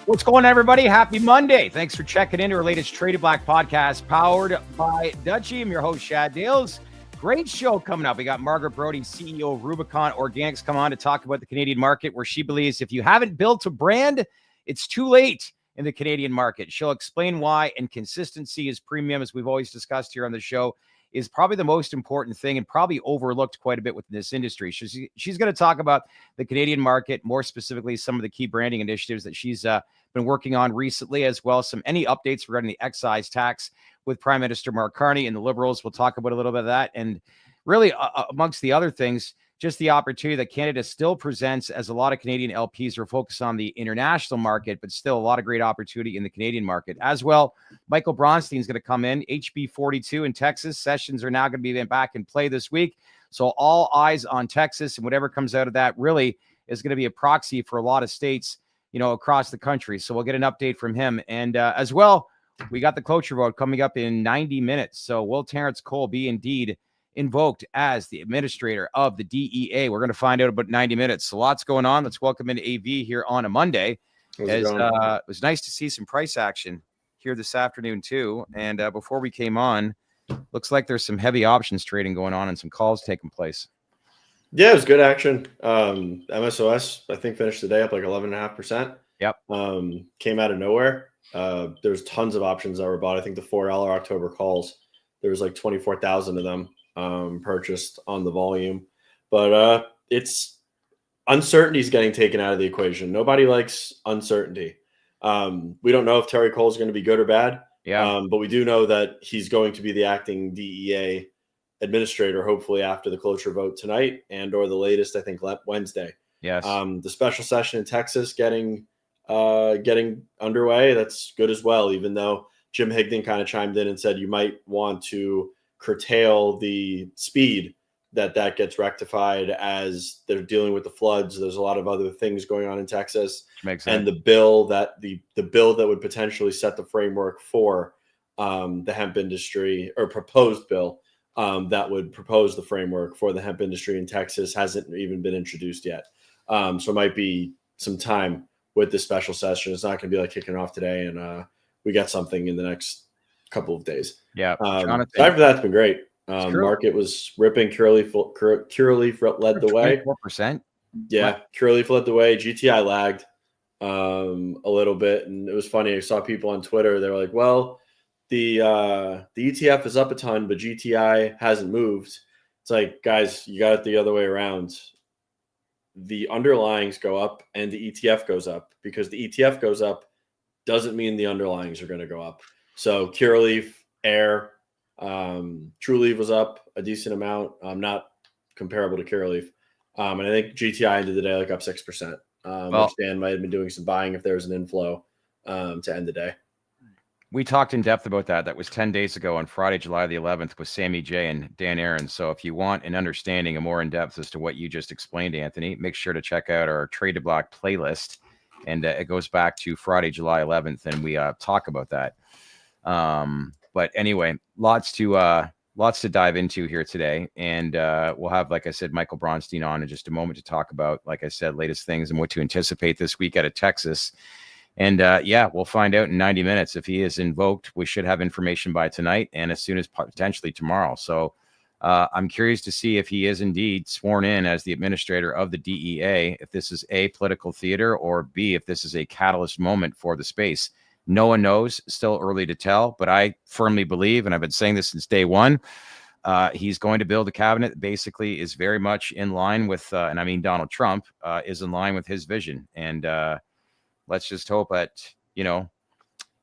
What's going on, everybody? Happy Monday. Thanks for checking into our latest Traded Black podcast powered by Dutchie. I'm your host, Shad Dales. Great show coming up. We got Margaret Brodie, CEO of Rubicon Organics, come on to talk about the Canadian market, where she believes if you haven't built a brand, it's too late in the Canadian market. She'll explain why, and consistency is premium, as we've always discussed here on the show, is probably the most important thing and probably overlooked quite a bit within this industry. She's going to talk about the Canadian market, more specifically some of the key branding initiatives that she's been working on recently, as well as any updates regarding the excise tax with Prime Minister Mark Carney and the Liberals. We'll talk about a little bit of that. And really, amongst the other things, just the opportunity that Canada still presents, as a lot of Canadian LPs are focused on the international market, but still a lot of great opportunity in the Canadian market as well. Michael Bronstein is going to come in. HB42 in Texas sessions are now going to be back in play this week. So all eyes on Texas, and whatever comes out of that really is going to be a proxy for a lot of states, across the country. So we'll get an update from him. And as well, we got the cloture vote coming up in 90 minutes. So will Terrence Cole be indeed invoked as the administrator of the DEA? We're going to find out about 90 minutes. So lots going on. Let's welcome in AV here on a Monday. It was nice to see some price action here this afternoon too. And before we came on, looks like there's some heavy options trading going on and some calls taking place. Yeah, it was good action. MSOS, I think, finished the day up like 11.5%. Yep. Came out of nowhere. There's tons of options that were bought. I think the $4 October calls, there was like 24,000 of them purchased on the volume. But it's uncertainty is getting taken out of the equation. Nobody likes uncertainty. We don't know if Terry Cole is going to be good or bad. Yeah. But we do know that he's going to be the acting DEA administrator, hopefully after the cloture vote tonight or the latest, I think, Wednesday. Yes. The special session in Texas getting underway. That's good as well, even though Jim Higdon kind of chimed in and said you might want to curtail the speed that gets rectified as they're dealing with the floods. There's a lot of other things going on in Texas. Makes sense. And the bill that would potentially set the framework for the hemp industry, or proposed bill that would propose the framework for the hemp industry in Texas, hasn't even been introduced yet. So it might be some time with this special session. It's not going to be like kicking off today and we got something in the next couple of days. Yeah. Aside from that, it's been great. Market was ripping. Curaleaf led the way. 4%. Yeah, Curaleaf led the way. GTI lagged a little bit, and it was funny. I saw people on Twitter. They were like, "Well, the ETF is up a ton, but GTI hasn't moved." It's like, guys, you got it the other way around. The underlyings go up, and the ETF goes up. Because the ETF goes up doesn't mean the underlyings are going to go up. So Curaleaf, Air, Trulieve was up a decent amount, not comparable to Curaleaf. And I think GTI ended the day like up 6%. Which Dan might have been doing some buying if there was an inflow to end the day. We talked in depth about that. That was 10 days ago on Friday, July the 11th, with Sammy J and Dan Aaron. So if you want an understanding, a more in depth as to what you just explained, Anthony, make sure to check out our Traded Black playlist. And it goes back to Friday, July 11th, and we talk about that. But anyway, lots to dive into here today. And we'll have, like I said, Michael Bronstein on in just a moment to talk about, like I said, latest things and what to anticipate this week out of Texas. And we'll find out in 90 minutes if he is invoked. We should have information by tonight and as soon as potentially tomorrow. So I'm curious to see if he is indeed sworn in as the administrator of the DEA, if this is A, political theater, or B, if this is a catalyst moment for the space. No one knows, still early to tell, but I firmly believe, and I've been saying this since day one, he's going to build a cabinet that basically is very much in line with, and I mean Donald Trump, is in line with his vision. And let's just hope that,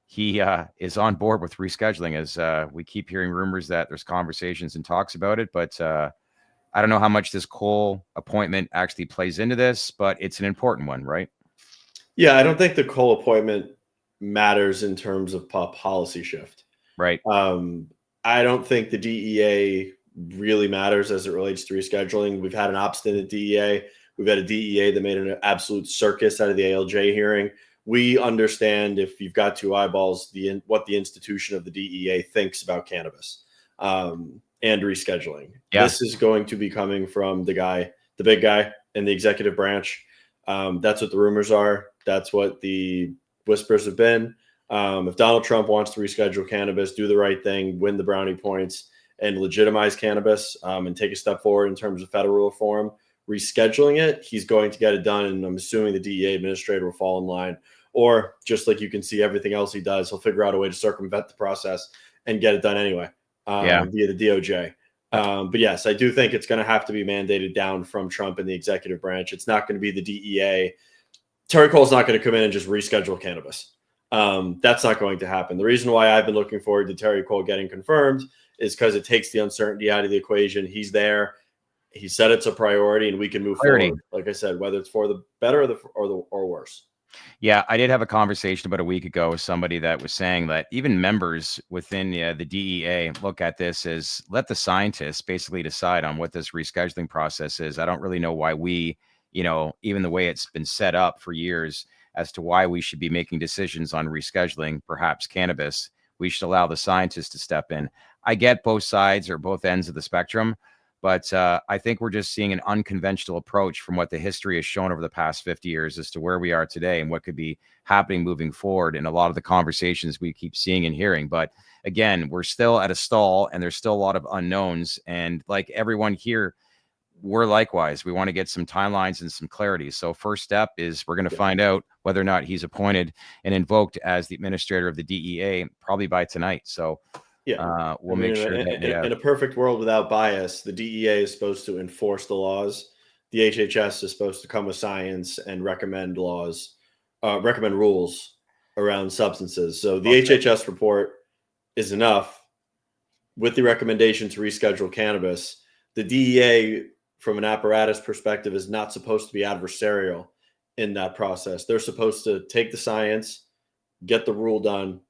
he is on board with rescheduling, as we keep hearing rumors that there's conversations and talks about it. But I don't know how much this Cole appointment actually plays into this, but it's an important one, right? Yeah, I don't think the Cole appointment matters in terms of policy shift. Right. I don't think the DEA really matters as it relates to rescheduling. We've had an obstinate DEA. We've had a DEA that made an absolute circus out of the ALJ hearing. We understand, if you've got two eyeballs, what the institution of the DEA thinks about cannabis and rescheduling. Yeah. This is going to be coming from the big guy in the executive branch. That's what the rumors are. That's what the whispers have been. If Donald Trump wants to reschedule cannabis, do the right thing, win the brownie points, and legitimize cannabis, and take a step forward in terms of federal reform, rescheduling it, he's going to get it done. And I'm assuming the DEA administrator will fall in line. Or just like you can see everything else he does, he'll figure out a way to circumvent the process and get it done anyway via the DOJ. But yes, I do think it's going to have to be mandated down from Trump and the executive branch. It's not going to be the DEA. Terry Cole's not going to come in and just reschedule cannabis. That's not going to happen. The reason why I've been looking forward to Terry Cole getting confirmed is because it takes the uncertainty out of the equation. He's there. He said it's a priority, and we can move forward. Like I said, whether it's for the better or worse. Yeah, I did have a conversation about a week ago with somebody that was saying that even members within the DEA look at this as let the scientists basically decide on what this rescheduling process is. I don't really know why we, even the way it's been set up for years as to why we should be making decisions on rescheduling perhaps cannabis. We should allow the scientists to step in. I get both sides or both ends of the spectrum. But I think we're just seeing an unconventional approach from what the history has shown over the past 50 years as to where we are today and what could be happening moving forward in a lot of the conversations we keep seeing and hearing. But again, we're still at a stall and there's still a lot of unknowns. And like everyone here, we're likewise. We want to get some timelines and some clarity. So first step is we're going to find out whether or not he's appointed and invoked as the administrator of the DEA probably by tonight. So we'll make sure that in a perfect world without bias, the DEA is supposed to enforce the laws. The HHS is supposed to come with science and recommend rules around substances. So the HHS report is enough with the recommendation to reschedule cannabis. The DEA, from an apparatus perspective, is not supposed to be adversarial in that process. They're supposed to take the science, get the rule done,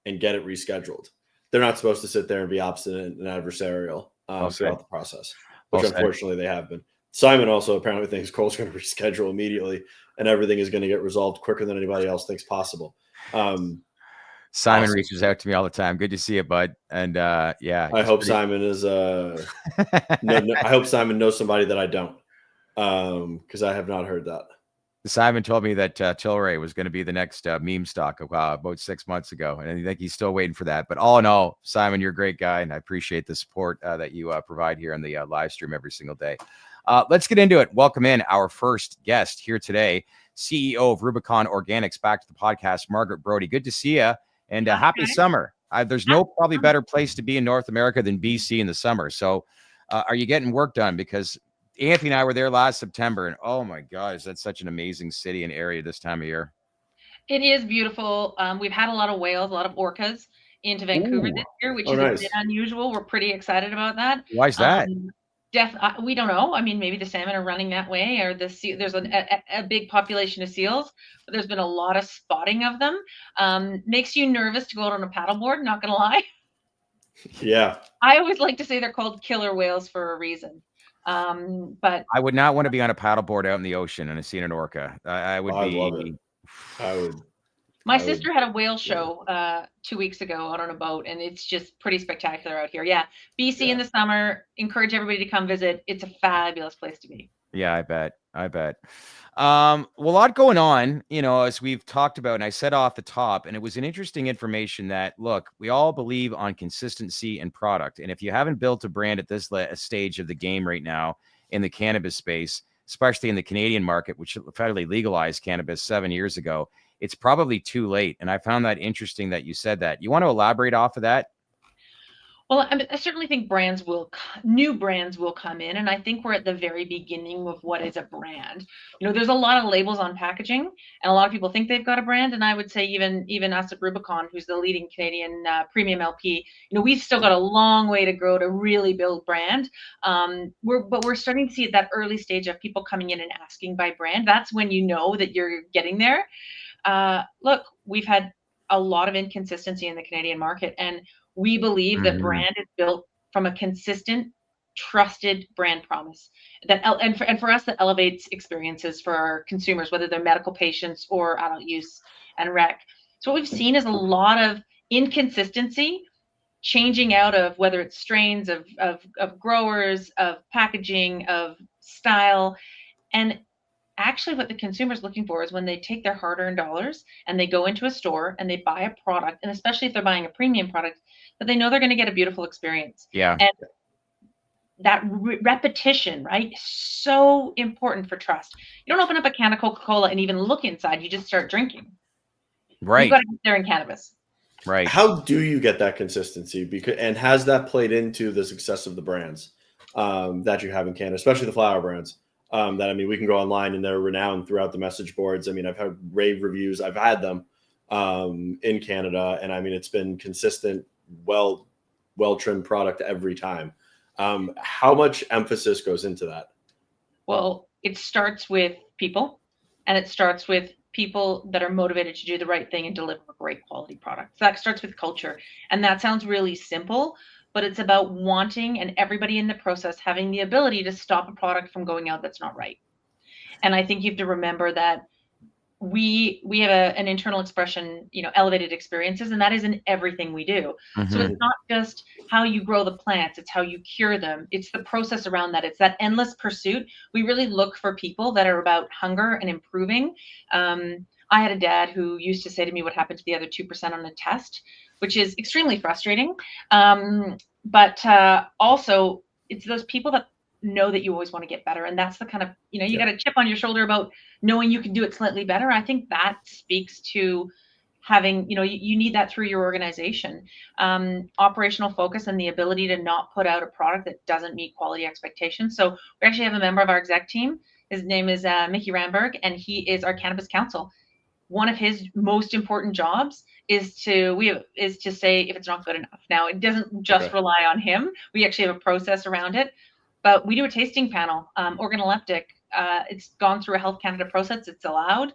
and get it rescheduled. They're not supposed to sit there and be obstinate and adversarial throughout the process, which unfortunately they have been. Simon also apparently thinks Cole's going to reschedule immediately and everything is going to get resolved quicker than anybody else thinks possible. Simon reaches out to me all the time. Good to see you, bud. And I hope Simon is I hope Simon knows somebody that I don't, because I have not heard that. Simon told me that Tilray was going to be the next meme stock about 6 months ago. And I think he's still waiting for that. But all in all, Simon, you're a great guy. And I appreciate the support that you provide here on the live stream every single day. Let's get into it. Welcome in our first guest here today, CEO of Rubicon Organics, back to the podcast, Margaret Brody. Good to see you. And happy summer. There's no probably better place to be in North America than BC in the summer. So are you getting work done? Because Anthony and I were there last September, and oh my gosh, that's such an amazing city and area this time of year. It is beautiful. We've had a lot of whales, a lot of orcas into Vancouver this year, which is a bit unusual. We're pretty excited about that. Why is that? We don't know. I mean, maybe the salmon are running that way, or there's a big population of seals, but there's been a lot of spotting of them. Makes you nervous to go out on a paddleboard, not gonna lie. Yeah. I always like to say they're called killer whales for a reason. But I would not want to be on a paddleboard out in the ocean and see an orca. I would love it. I would. My sister had a whale show 2 weeks ago out on a boat, and it's just pretty spectacular out here. Yeah, BC in the summer. Encourage everybody to come visit. It's a fabulous place to be. Yeah, I bet. Well, a lot going on, as we've talked about, and I said off the top, and it was an interesting information that, look, we all believe on consistency and product. And if you haven't built a brand at this stage of the game right now in the cannabis space, especially in the Canadian market, which federally legalized cannabis 7 years ago, it's probably too late. And I found that interesting that you said that. You want to elaborate off of that? Well, I certainly think new brands will come in, and I think we're at the very beginning of what is a brand. There's a lot of labels on packaging, and a lot of people think they've got a brand. And I would say even us at Rubicon, who's the leading Canadian premium LP, we've still got a long way to grow to really build brand. But we're starting to see at that early stage of people coming in and asking by brand. That's when you know that you're getting there. Look, we've had a lot of inconsistency in the Canadian market, and we believe that brand is built from a consistent, trusted brand promise and for us that elevates experiences for our consumers, whether they're medical patients or adult use and rec. So what we've seen is a lot of inconsistency changing out of whether it's strains of growers, of packaging, of style. And actually what the consumer is looking for is when they take their hard-earned dollars and they go into a store and they buy a product, and especially if they're buying a premium product, that they know they're going to get a beautiful experience. Yeah. And that repetition, right, is so important for trust. You don't open up a can of Coca-Cola and even look inside. You just start drinking. Right. You've got to get there in cannabis. Right. How do you get that consistency? And has that played into the success of the brands that you have in Canada, especially the flower brands? That, I mean, we can go online and they're renowned throughout the message boards. I mean, I've had rave reviews. I've had them in Canada, and I mean, it's been consistent, well trimmed product every time. How much emphasis goes into that? Well, it starts with people, and it starts with people that are motivated to do the right thing and deliver a great quality product. So that starts with culture. And that sounds really simple, but it's about wanting and everybody in the process having the ability to stop a product from going out that's not right. And I think you have to remember that we have an internal expression, elevated experiences, and that is in everything we do. Mm-hmm. So it's not just how you grow the plants, it's how you cure them. It's the process around that. It's that endless pursuit. We really look for people that are about hunger and improving. I had a dad who used to say to me what happened to the other 2% on a test, which is extremely frustrating. But also it's those people that know that you always want to get better. And that's the kind of, you got a chip on your shoulder about knowing you can do it slightly better. I think that speaks to having, you need that through your organization. Operational focus and the ability to not put out a product that doesn't meet quality expectations. So we actually have a member of our exec team. His name is Mickey Ramberg, and he is our cannabis counsel. One of his most important jobs is to say if it's not good enough. Now, it doesn't just rely on him. We actually have a process around it. But we do a tasting panel, organoleptic. It's gone through a Health Canada process. It's allowed.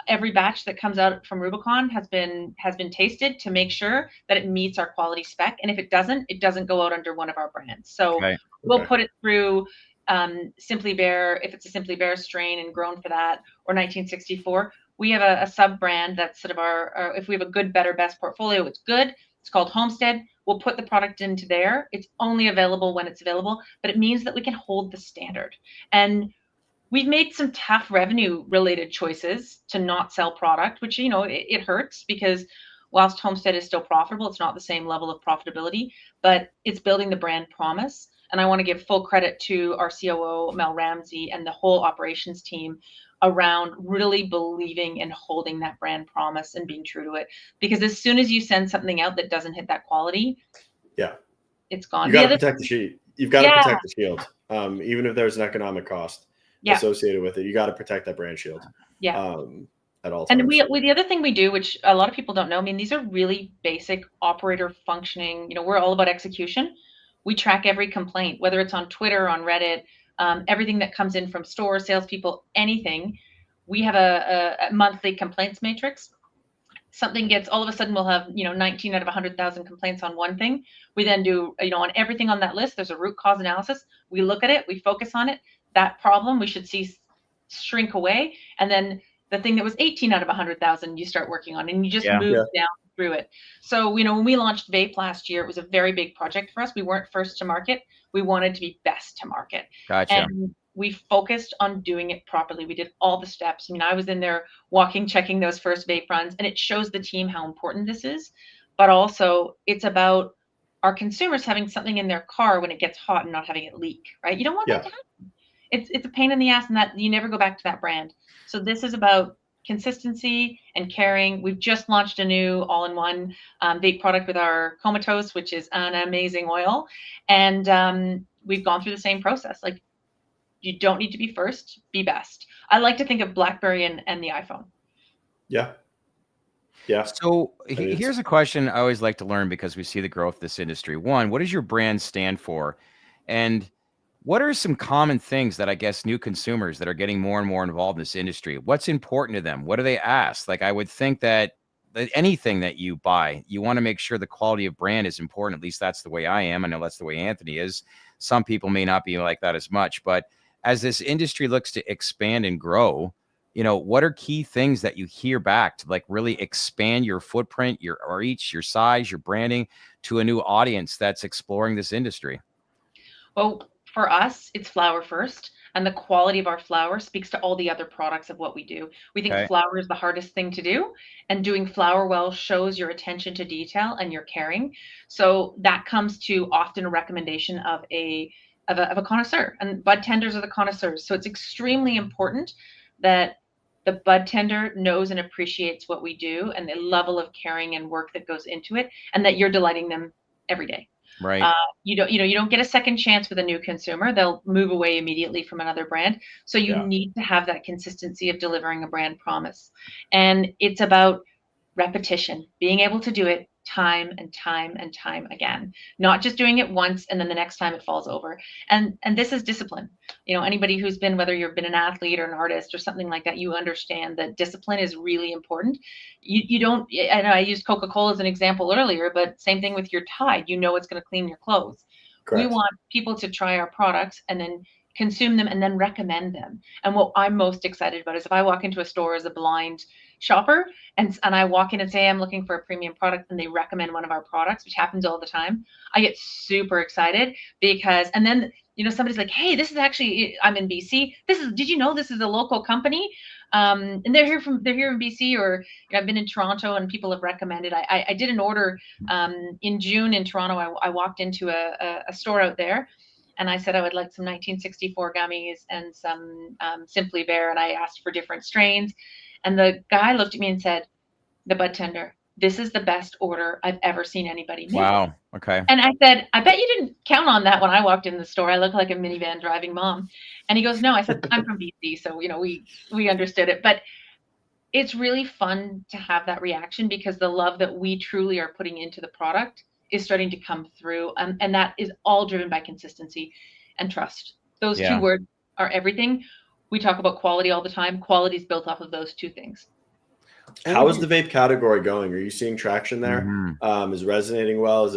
Every batch that comes out from Rubicon has been tasted to make sure that it meets our quality spec. And if it doesn't go out under one of our brands. So we'll put it through Simply Bare, if it's a Simply Bare strain and grown for that, or 1964. We have a sub brand that's sort of our if we have a good, better, best portfolio, it's good. It's called Homestead. We'll put the product into there. It's only available when it's available, but it means that we can hold the standard. And we've made some tough revenue related choices to not sell product, which, it hurts because whilst Homestead is still profitable, it's not the same level of profitability, but it's building the brand promise. And I want to give full credit to our COO, Mel Ramsey, and the whole operations team around really believing and holding that brand promise and being true to it. Because as soon as you send something out that doesn't hit that quality, it's gone. You got to protect the sheet. You've got to protect the shield, even if there's an economic cost associated with it. You got to protect that brand shield. At all times. And the other thing we do, which a lot of people don't know, I mean, these are really basic operator functioning. We're all about execution. We track every complaint, whether it's on Twitter, on Reddit, everything that comes in from stores, salespeople, anything. We have a monthly complaints matrix. Something gets, all of a sudden we'll have, 19 out of 100,000 complaints on one thing. We then do, on everything on that list, there's a root cause analysis. We look at it, we focus on it. That problem we should see shrink away. And then the thing that was 18 out of 100,000, you start working on, and you just move down through it. So, when we launched vape last year, it was a very big project for us. We weren't first to market. We wanted to be best to market. Gotcha. And we focused on doing it properly. We did all the steps. I mean, I was in there checking those first vape runs, and it shows the team how important this is. But also, it's about our consumers having something in their car when it gets hot and not having it leak, right? You don't want that to happen. It's a pain in the ass, and that you never go back to that brand. So this is about consistency and caring. We've just launched a new all-in-one vape product with our Comatose, which is an amazing oil. And we've gone through the same process. Like, you don't need to be first, be best. I like to think of BlackBerry and the iPhone. Yeah. So here's a question I always like to learn, because we see the growth of this industry. One, what does your brand stand for? And what are some common things that I guess new consumers that are getting more and more involved in this industry, what's important to them? What do they ask? Like, I would think that anything that you buy, you want to make sure the quality of brand is important. At least that's the way I am. I know that's the way Anthony is. Some people may not be like that as much, but as this industry looks to expand and grow, what are key things that you hear back to like really expand your footprint, your reach, your size, your branding to a new audience that's exploring this industry? Well, for us, it's flower first. and the quality of our flower speaks to all the other products of what we do. We think Okay. flower is the hardest thing to do, and doing flower well shows your attention to detail and your caring. So that comes to often a recommendation of a connoisseur, and bud tenders are the connoisseurs. So it's extremely important that the bud tender knows and appreciates what we do and the level of caring and work that goes into it, and that you're delighting them every day. Right. You don't get a second chance with a new consumer. They'll move away immediately from another brand. So you need to have that consistency of delivering a brand promise. And it's about repetition, being able to do it time and time and time again, not just doing it once and then the next time it falls over. And this is discipline. Anybody who's been, whether you've been an athlete or an artist or something like that, you understand that discipline is really important. You don't, and I used Coca-Cola as an example earlier, but same thing with your Tide. It's going to clean your clothes. Correct. We want people to try our products and then consume them and then recommend them. And what I'm most excited about is if I walk into a store as a blind shopper and I walk in and say I'm looking for a premium product and they recommend one of our products, which happens all the time, I get super excited because, and then somebody's like, hey, this is actually, I'm in BC. Did you know this is a local company? And they're here in BC, or I've been in Toronto and people have recommended. I did an order in June in Toronto. I walked into a store out there and I said I would like some 1964 gummies and some Simply Bare, and I asked for different strains. And the guy looked at me and said, the bud tender, this is the best order I've ever seen anybody make. Wow. Okay. And I said, I bet you didn't count on that when I walked in the store. I look like a minivan driving mom. And he goes, no. I said, I'm from BC, so we understood it. But it's really fun to have that reaction because the love that we truly are putting into the product is starting to come through. And that is all driven by consistency and trust. Those two words are everything. We talk about quality all the time. Quality is built off of those two things. How is the vape category going? Are you seeing traction there? Mm-hmm. Is it resonating well?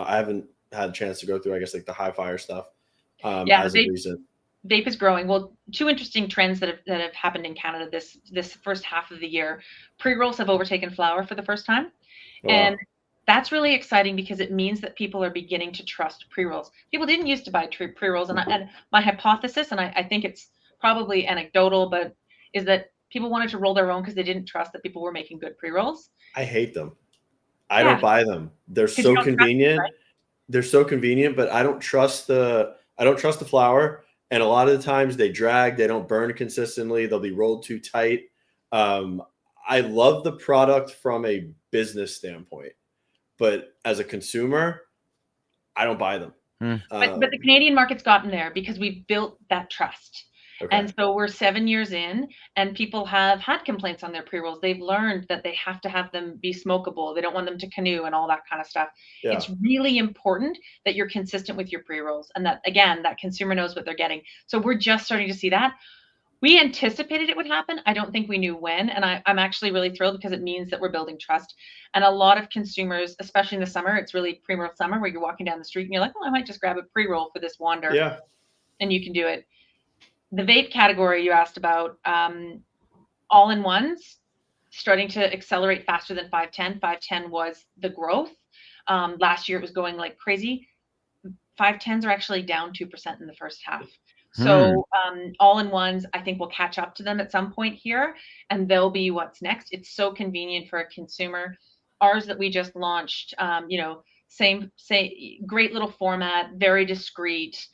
I haven't had a chance to go through, I guess, like the high fire stuff. As of recent. Vape is growing. Well, two interesting trends that have happened in Canada this first half of the year. Pre-rolls have overtaken flower for the first time. Wow. And that's really exciting because it means that people are beginning to trust pre-rolls. People didn't used to buy pre-rolls. And my hypothesis, and I think it's probably anecdotal, but is that people wanted to roll their own because they didn't trust that people were making good pre-rolls. I hate them. I don't buy them. They're so convenient. Them, right? They're so convenient, but I don't trust the flower. And a lot of the times they drag, they don't burn consistently. They'll be rolled too tight. I love the product from a business standpoint, but as a consumer, I don't buy them. But the Canadian market's gotten there because we've built that trust. Okay. And so we're 7 years in and people have had complaints on their pre-rolls. They've learned that they have to have them be smokable. They don't want them to canoe and all that kind of stuff. Yeah. It's really important that you're consistent with your pre-rolls and that, again, that consumer knows what they're getting. So we're just starting to see that. We anticipated it would happen. I don't think we knew when. And I'm actually really thrilled because it means that we're building trust. And a lot of consumers, especially in the summer, it's really pre-roll summer where you're walking down the street and you're like, oh, I might just grab a pre-roll for this wander. Yeah. And you can do it. The vape category you asked about, all-in-ones starting to accelerate faster than 510. 510 was the growth. Last year it was going like crazy. 510s are actually down 2% in the first half. So all-in-ones, I think, will catch up to them at some point here, and they'll be what's next. It's so convenient for a consumer. Ours that we just launched, same great little format, very discreet.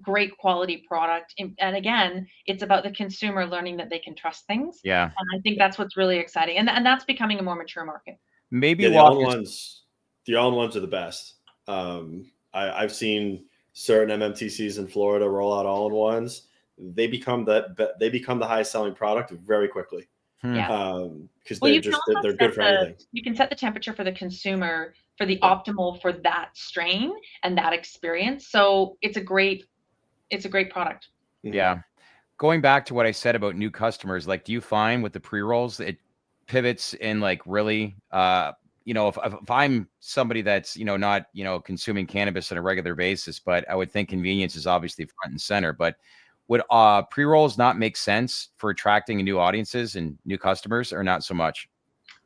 Great quality product. And again, it's about the consumer learning that they can trust things. Yeah. And I think that's what's really exciting. And that's becoming a more mature market. Maybe the all-in-ones are the best. I've seen certain MMTCs in Florida roll out all-in-ones. They become the highest selling product very quickly. Yeah. Because they're good for anything. You can set the temperature for the consumer for the optimal for that strain and that experience. So it's a great product. Yeah. Going back to what I said about new customers, like, do you find with the pre-rolls, it pivots in like really, if I'm somebody that's, not, consuming cannabis on a regular basis, but I would think convenience is obviously front and center, but would pre-rolls not make sense for attracting new audiences and new customers or not so much?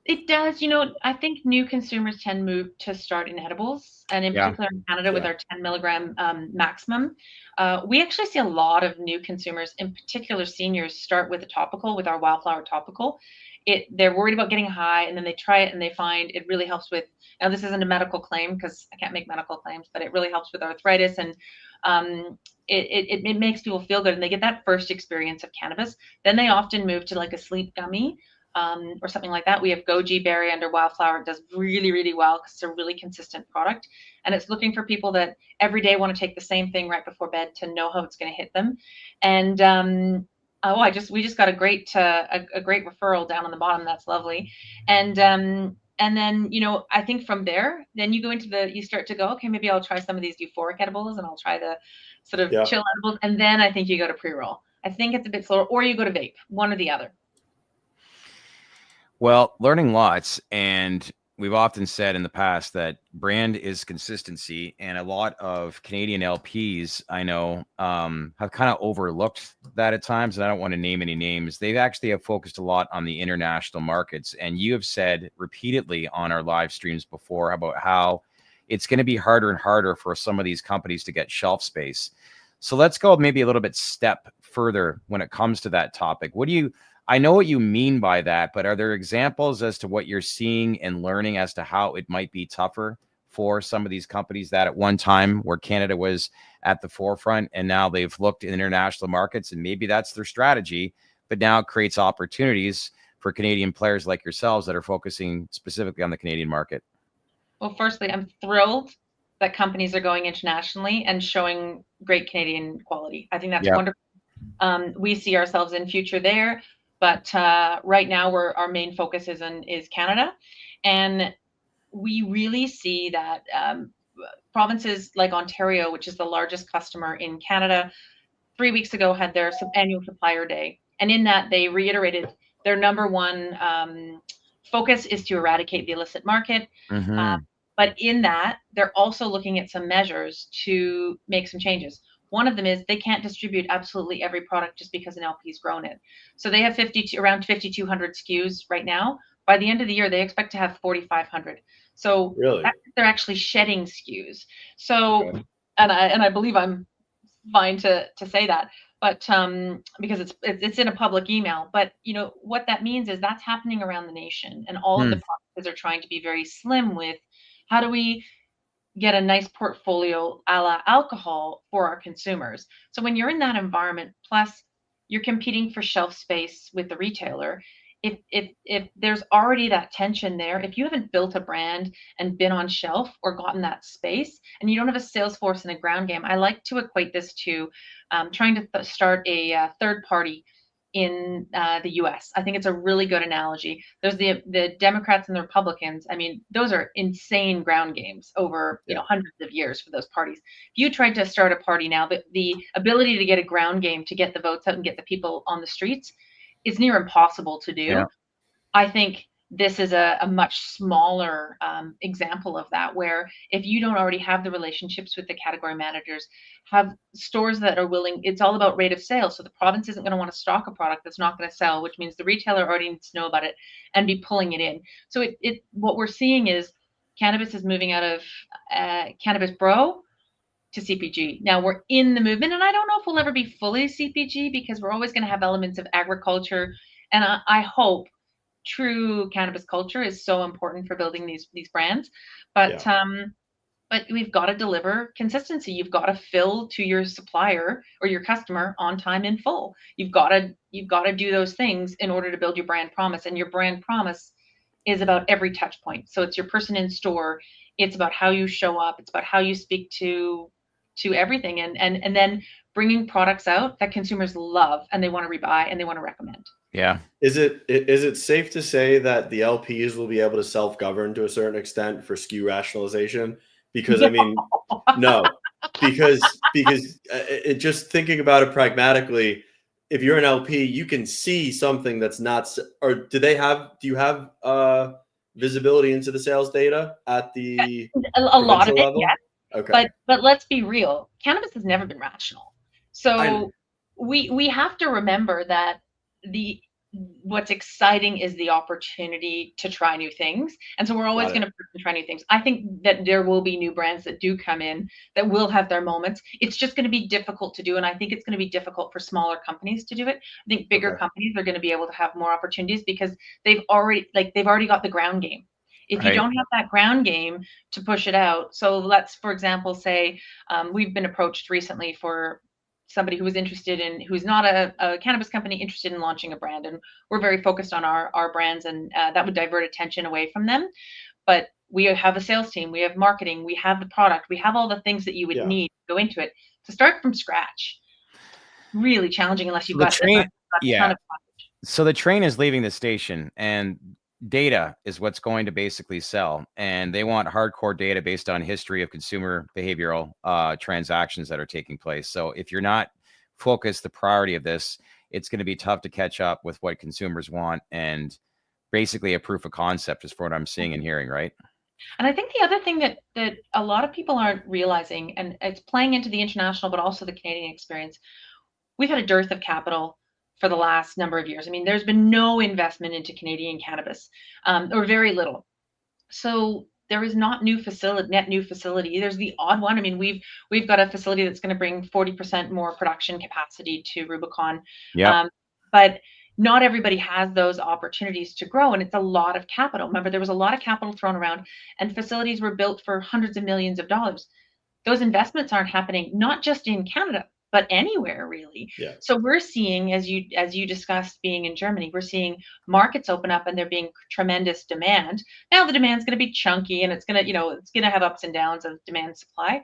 It does. I think new consumers tend to move to start in edibles, and in Yeah. particular in Canada with Yeah. our 10 milligram maximum. We actually see a lot of new consumers, in particular seniors, start with a topical, with our Wildflower topical. They're worried about getting high, and then they try it and they find it really helps with, now this isn't a medical claim because I can't make medical claims, but it really helps with arthritis, and it makes people feel good, and they get that first experience of cannabis. Then they often move to like a sleep gummy, or something like that. We have Goji Berry under Wildflower. It does really, really well because it's a really consistent product. And it's looking for people that every day want to take the same thing right before bed to know how it's going to hit them. And we just got a great referral down on the bottom. That's lovely. And then, I think from there, then you start to go, okay, maybe I'll try some of these euphoric edibles, and I'll try the sort of chill edibles. And then I think you go to pre-roll. I think it's a bit slower, or you go to vape, one or the other. Well, learning lots, and we've often said in the past that brand is consistency, and a lot of Canadian LPs I know have kind of overlooked that at times, and I don't want to name any names. They've actually have focused a lot on the international markets, and you have said repeatedly on our live streams before about how it's going to be harder and harder for some of these companies to get shelf space. So let's go maybe a little bit step further when it comes to that topic. I know what you mean by that, but are there examples as to what you're seeing and learning as to how it might be tougher for some of these companies that at one time where Canada was at the forefront and now they've looked in international markets and maybe that's their strategy, but now it creates opportunities for Canadian players like yourselves that are focusing specifically on the Canadian market? Well, firstly, I'm thrilled that companies are going internationally and showing great Canadian quality. I think that's wonderful. We see ourselves in future there. But right now, our main focus is Canada, and we really see that provinces like Ontario, which is the largest customer in Canada, 3 weeks ago had their annual supplier day, and in that they reiterated their number one focus is to eradicate the illicit market. Mm-hmm. But in that, they're also looking at some measures to make some changes. One of them is they can't distribute absolutely every product just because an LP's grown it. So they have around 5,200 SKUs right now. By the end of the year, they expect to have 4,500. So really, they're actually shedding SKUs. So, and I believe I'm fine to say that, but because it's in a public email. But what that means is that's happening around the nation, and all of the provinces are trying to be very slim with how do we get a nice portfolio a la alcohol for our consumers. So when you're in that environment, plus you're competing for shelf space with the retailer, if there's already that tension there, if you haven't built a brand and been on shelf or gotten that space, and you don't have a sales force and a ground game, I like to equate this to trying to start a third party in the US. I think it's a really good analogy. There's the Democrats and the Republicans. I mean, those are insane ground games over hundreds of years for those parties. If you tried to start a party now, the ability to get a ground game to get the votes out and get the people on the streets is near impossible to do. Yeah. I think this is a much smaller example of that, where if you don't already have the relationships with the category managers, have stores that are willing, it's all about rate of sale. So the province isn't going to want to stock a product that's not going to sell, which means the retailer already needs to know about it and be pulling it in. So what we're seeing is cannabis is moving out of cannabis bro to CPG. Now we're in the movement, and I don't know if we'll ever be fully CPG because we're always going to have elements of agriculture. And I hope true cannabis culture is so important for building these brands, but we've got to deliver consistency. You've got to fill to your supplier or your customer on time in full. You've got to do those things in order to build your brand promise, and your brand promise is about every touch point. So it's your person in store, it's about how you show up, it's about how you speak to everything, and then bringing products out that consumers love and they want to rebuy and they want to recommend. Yeah. Is it safe to say that the LPs will be able to self-govern to a certain extent for SKU rationalization? Because I mean, no, because just thinking about it pragmatically, if you're an LP, you can see something that's not. Or do you have visibility into the sales data at the a lot of it? level? Yes. Okay. But let's be real. Cannabis has never been rational. So we have to remember that what's exciting is the opportunity to try new things. And so we're always going to try new things. I think that there will be new brands that do come in that will have their moments. It's just going to be difficult to do. And I think it's going to be difficult for smaller companies to do it. I think bigger companies are going to be able to have more opportunities because they've already got the ground game. If you don't have that ground game to push it out. So let's, for example, say we've been approached recently for somebody who was interested in, who's not a cannabis company, interested in launching a brand. And we're very focused on our brands, and that would divert attention away from them. But we have a sales team, we have marketing, we have the product, we have all the things that you would need to go into it. To start from scratch, really challenging unless you've got a ton of knowledge. So the train is leaving the station, and data is what's going to basically sell, and they want hardcore data based on history of consumer behavioral transactions that are taking place. So if you're not focused the priority of this, it's going to be tough to catch up with what consumers want, and basically a proof of concept is for what I'm seeing and hearing, right? And I think the other thing that a lot of people aren't realizing, and it's playing into the international but also the Canadian experience, we've had a dearth of capital for the last number of years. I mean, there's been no investment into Canadian cannabis, or very little. So there is not net new facility. There's the odd one. I mean, we've got a facility that's going to bring 40% more production capacity to Rubicon. But not everybody has those opportunities to grow, and it's a lot of capital. Remember, there was a lot of capital thrown around, and facilities were built for hundreds of millions of dollars. Those investments aren't happening, not just in Canada, but anywhere really. So we're seeing, as you discussed being in Germany, we're seeing markets open up and there being tremendous demand. Now the demand's going to be chunky, and it's going to have ups and downs of demand and supply.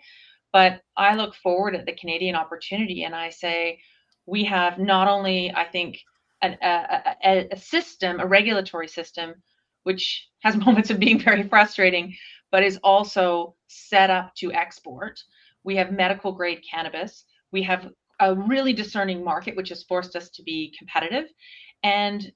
But I look forward at the Canadian opportunity, and I say we have not only, I think, a system, a regulatory system, which has moments of being very frustrating, but is also set up to export. We have medical grade cannabis. We have a really discerning market, which has forced us to be competitive, and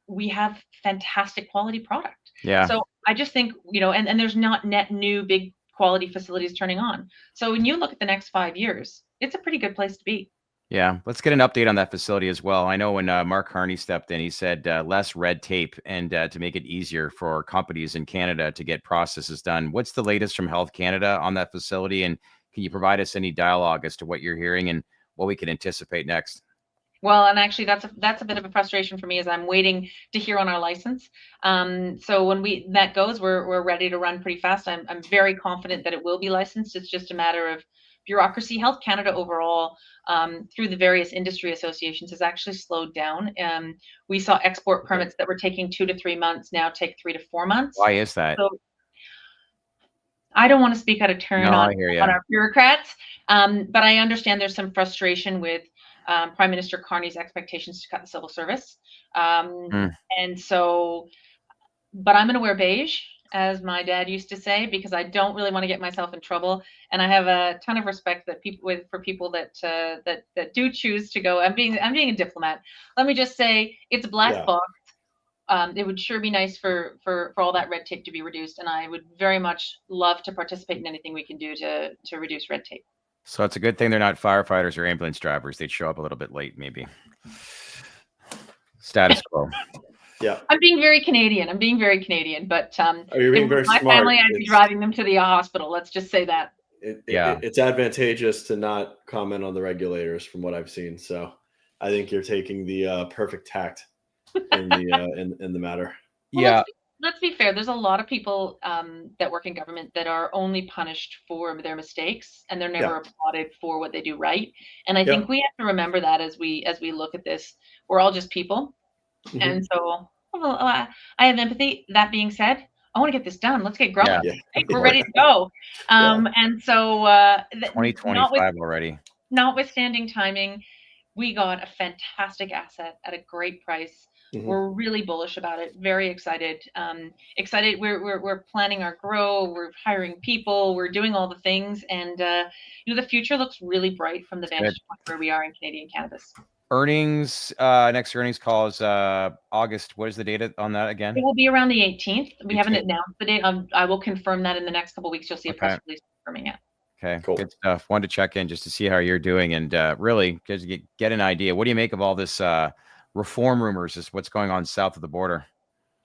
we have fantastic quality product. So I just think, and there's not net new big quality facilities turning on. So when you look at the next 5 years, it's a pretty good place to be. Yeah, let's get an update on that facility as well. I know when Mark Harney stepped in, he said less red tape and to make it easier for companies in Canada to get processes done. What's the latest from Health Canada on that facility? And can you provide us any dialogue as to what you're hearing and what we can anticipate next? Well, and actually that's a bit of a frustration for me, as I'm waiting to hear on our license. So when that goes, we're ready to run pretty fast. I'm very confident that it will be licensed. It's just a matter of bureaucracy. Health Canada overall, through the various industry associations, has actually slowed down. We saw export permits that were taking 2 to 3 months now take 3 to 4 months. Why is that? So, I don't want to speak out of turn on our bureaucrats, but I understand there's some frustration with Prime Minister Carney's expectations to cut the civil service. And so, but I'm going to wear beige, as my dad used to say, because I don't really want to get myself in trouble. And I have a ton of respect for people that do choose to go. I'm being a diplomat. Let me just say, it's a black box. It would sure be nice for all that red tape to be reduced, and I would very much love to participate in anything we can do to reduce red tape. So it's a good thing they're not firefighters or ambulance drivers. They'd show up a little bit late, maybe. Status quo. I'm being very Canadian. But you're being very my smart. family, I'd be driving them to the hospital. Let's just say that. It's advantageous to not comment on the regulators, from what I've seen. So I think you're taking the perfect tact in the matter. Well, let's be fair. There's a lot of people that work in government that are only punished for their mistakes, and they're never applauded for what they do right. And I think we have to remember that as we look at this. We're all just people. And so I have empathy. That being said, I want to get this done. Let's get growing. We're ready to go. And so 2025 already. Notwithstanding timing, we got a fantastic asset at a great price. We're really bullish about it. Very excited. We're planning our grow. We're hiring people. We're doing all the things, and the future looks really bright from the vantage point where we are in Canadian cannabis. Earnings, next earnings call is August. What is the date on that again? It will be around the 18th. We haven't announced the date. I will confirm that in the next couple of weeks. You'll see a press release confirming it. Okay, cool. Good stuff. Wanted to check in just to see how you're doing, and really just get an idea. What do you make of all this reform rumors is what's going on south of the border.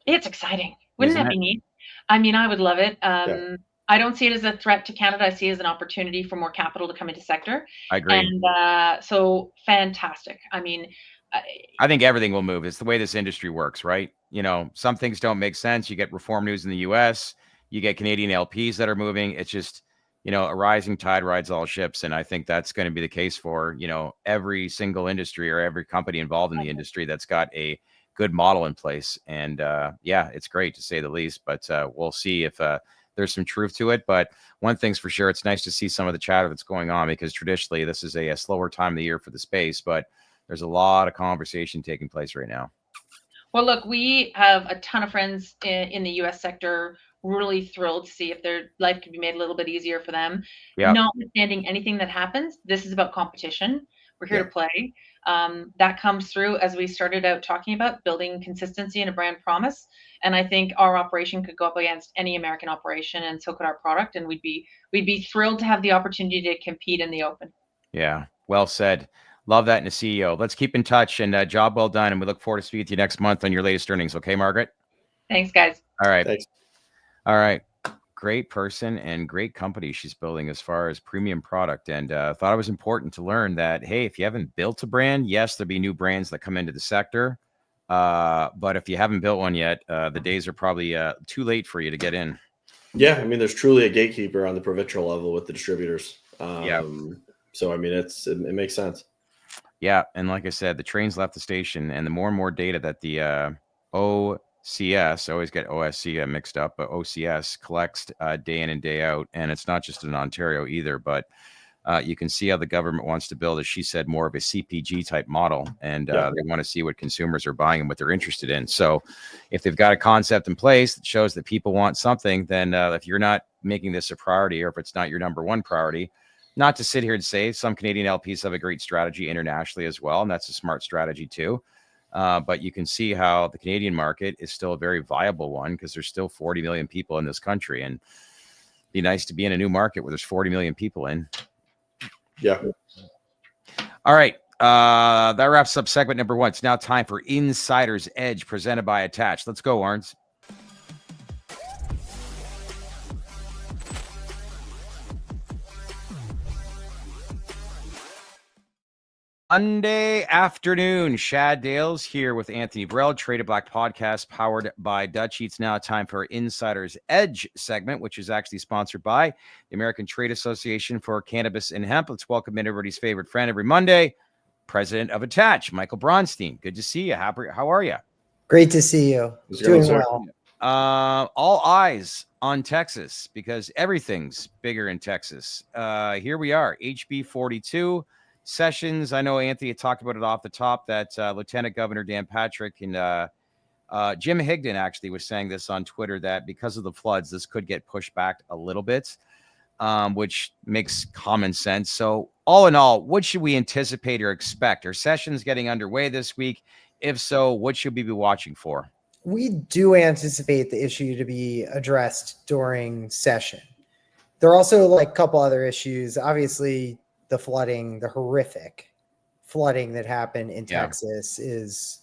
It's exciting. Wouldn't Isn't that it? be neat? I mean, I would love it. Yeah. I don't see it as a threat to Canada. I see it as an opportunity for more capital to come into sector. I agree. And so fantastic. I mean, I think everything will move. It's the way this industry works, right? You know, some things don't make sense. You get reform news in the US, you get Canadian LPs that are moving. It's just, you know, a rising tide rides all ships. And I think that's going to be the case for, you know, every single industry or every company involved in the industry that's got a good model in place. And yeah, it's great to say the least, but we'll see if there's some truth to it. But one thing's for sure, it's nice to see some of the chatter that's going on, because traditionally this is a slower time of the year for the space, but there's a lot of conversation taking place right now. well, look, we have a ton of friends in the US sector, really thrilled to see if their life could be made a little bit easier for them. Yeah. Notwithstanding anything that happens, this is about competition. We're here Yeah. to play. That comes through as we started out talking about building consistency and a brand promise. And I think our operation could go up against any American operation, and so could our product. And we'd be thrilled to have the opportunity to compete in the open. Yeah, well said. Love that in a CEO. Let's keep in touch, and job well done. And we look forward to speaking to you next month on your latest earnings. Okay, Margaret? Thanks, guys. All right. Thanks. All right. Great person and great company she's building as far as premium product. And thought it was important to learn that, hey, if you haven't built a brand, yes, there'll be new brands that come into the sector. But if you haven't built one yet, the days are probably too late for you to get in. Yeah, I mean, there's truly a gatekeeper on the provincial level with the distributors. Yeah. So I mean, it makes sense. Yeah, and like I said, the train's left the station, and the more and more data that the OCS, I always get OSC mixed up, but OCS collects day in and day out, and it's not just in Ontario either, but you can see how the government wants to build, as she said, more of a CPG type model, and they want to see what consumers are buying and what they're interested in. So if they've got a concept in place that shows that people want something, then if you're not making this a priority, or if it's not your number one priority, not to sit here and say some Canadian LPs have a great strategy internationally as well, and that's a smart strategy too. But you can see how the Canadian market is still a very viable one, because there's still 40 million people in this country, and it'd be nice to be in a new market where there's 40 million people in. Yeah. All right. That wraps up segment number one. It's now time for Insider's Edge, presented by Attach. Let's go, Arns. Monday afternoon, Shad Dales here with Anthony Varrell, Traded Black podcast powered by Dutchie. It's now time for Insider's Edge segment, which is actually sponsored by the American Trade Association for Cannabis and Hemp. Let's welcome in everybody's favorite friend every Monday, President of Attach, Michael Bronstein. Good to see you. How are you? Great to see you. Doing well. All eyes on Texas, because everything's bigger in Texas. Here we are, HB42. Sessions. I know Anthony had talked about it off the top, that Lieutenant Governor Dan Patrick and Jim Higdon actually was saying this on Twitter, that because of the floods, this could get pushed back a little bit, which makes common sense. So all in all, what should we anticipate or expect? Are sessions getting underway this week? If so, what should we be watching for? We do anticipate the issue to be addressed during session. There are also like a couple other issues. Obviously, the flooding, the horrific flooding that happened in Texas is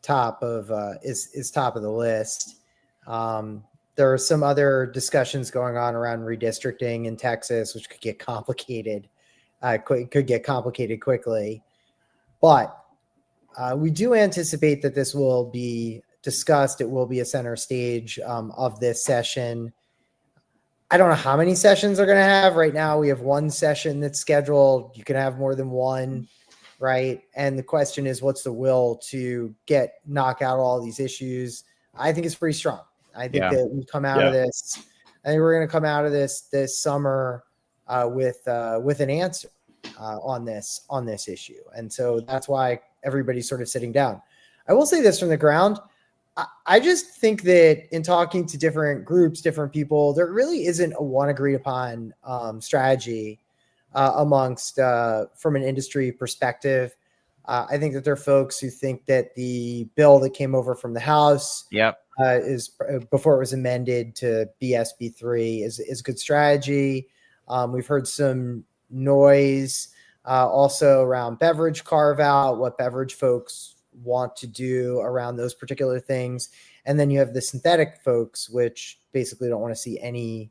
top of the list. There are some other discussions going on around redistricting in Texas, which could get complicated. Could get complicated quickly, but we do anticipate that this will be discussed. It will be a center stage of this session. I don't know how many sessions are going to have. Right now, we have one session that's scheduled. You can have more than one, right? And the question is, what's the will to knock out all these issues? I think it's pretty strong. I think that we come out of this. I think we're going to come out of this summer with an answer on this issue. And so that's why everybody's sort of sitting down. I will say this from the ground. I just think that in talking to different groups, different people, there really isn't a one agreed upon strategy amongst from an industry perspective. I think that there are folks who think that the bill that came over from the House is before it was amended to BSB3 is good strategy. We've heard some noise also around beverage carve out, what beverage folks want to do around those particular things. And then you have the synthetic folks, which basically don't want to see any,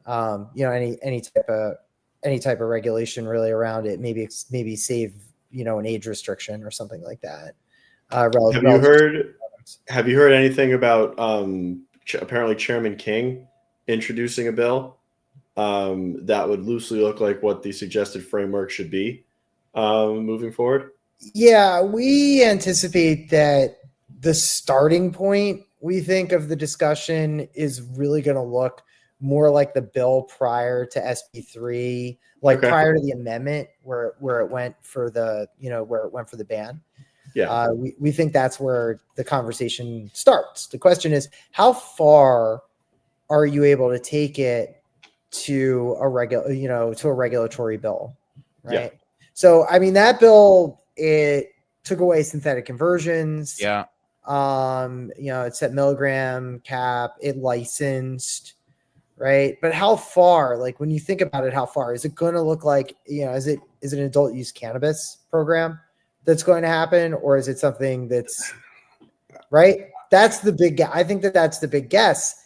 any type of regulation really around it. Maybe save, an age restriction or something like that. Have you heard anything about apparently Chairman King introducing a bill that would loosely look like what the suggested framework should be moving forward? Yeah, we anticipate that the starting point, we think, of the discussion is really going to look more like the bill prior to SB3, prior to the amendment where it went for the, where it went for the ban. Yeah. We think that's where the conversation starts. The question is, how far are you able to take it to a regulatory bill, right? Yeah. So, I mean, that bill, it took away synthetic conversions. Yeah. It set milligram cap, it licensed, right? But how far, when you think about it, how far is it going to look like, is it an adult use cannabis program that's going to happen, or is it something that's right? That's the big guess. I think that's the big guess.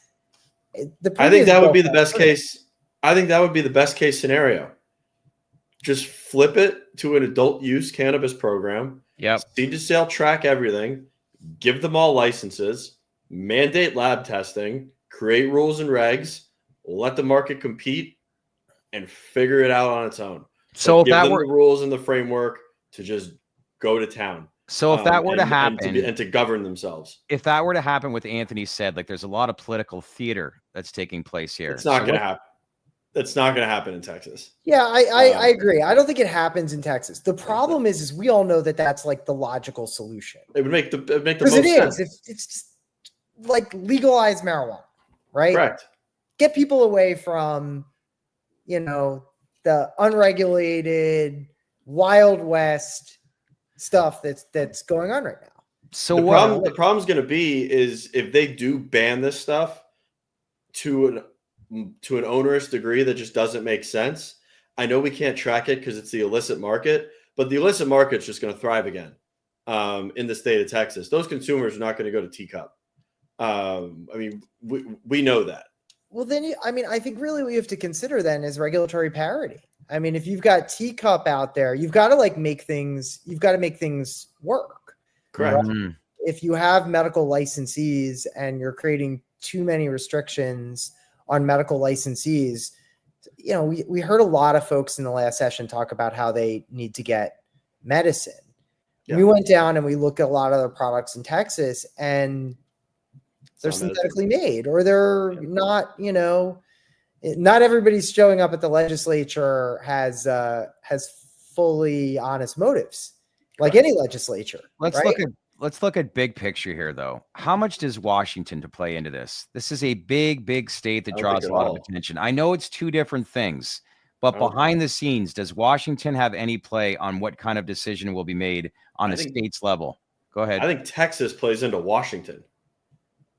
I think that would be the best case. I think that would be the best case scenario. Just flip it to an adult use cannabis program. Yep. Seed to sale, track everything, give them all licenses, mandate lab testing, create rules and regs, let the market compete, and figure it out on its own. So give them the rules and the framework to just go to town. So if that were to happen, and to govern themselves, if that were to happen, what Anthony said, there's a lot of political theater that's taking place here. It's not going to happen. That's not going to happen in Texas. Yeah, I agree. I don't think it happens in Texas. The problem is we all know that that's the logical solution. It would make the most sense. It's just legalize marijuana, right? Correct. Get people away from, the unregulated Wild West stuff that's going on right now. So the problem's going to be is if they do ban this stuff to an onerous degree that just doesn't make sense. I know we can't track it because it's the illicit market, but the illicit market's just going to thrive again in the state of Texas. Those consumers are not going to go to teacup. We know that. Well, then, I think really what you have to consider then is regulatory parity. I mean, if you've got teacup out there, you've got to make things work. Correct. Right? If you have medical licensees and you're creating too many restrictions on medical licensees, we heard a lot of folks in the last session talk about how they need to get medicine. Yeah. We went down and we looked at a lot of the products in Texas, and they're synthetically made, or they're not, not everybody's showing up at the legislature has fully honest motives, like any legislature. Let's look at big picture here, though. How much does Washington to play into this? This is a big state that draws a lot of attention. I know it's two different things, but behind the scenes, does Washington have any play on what kind of decision will be made on the state's level? Go ahead. I think Texas plays into Washington.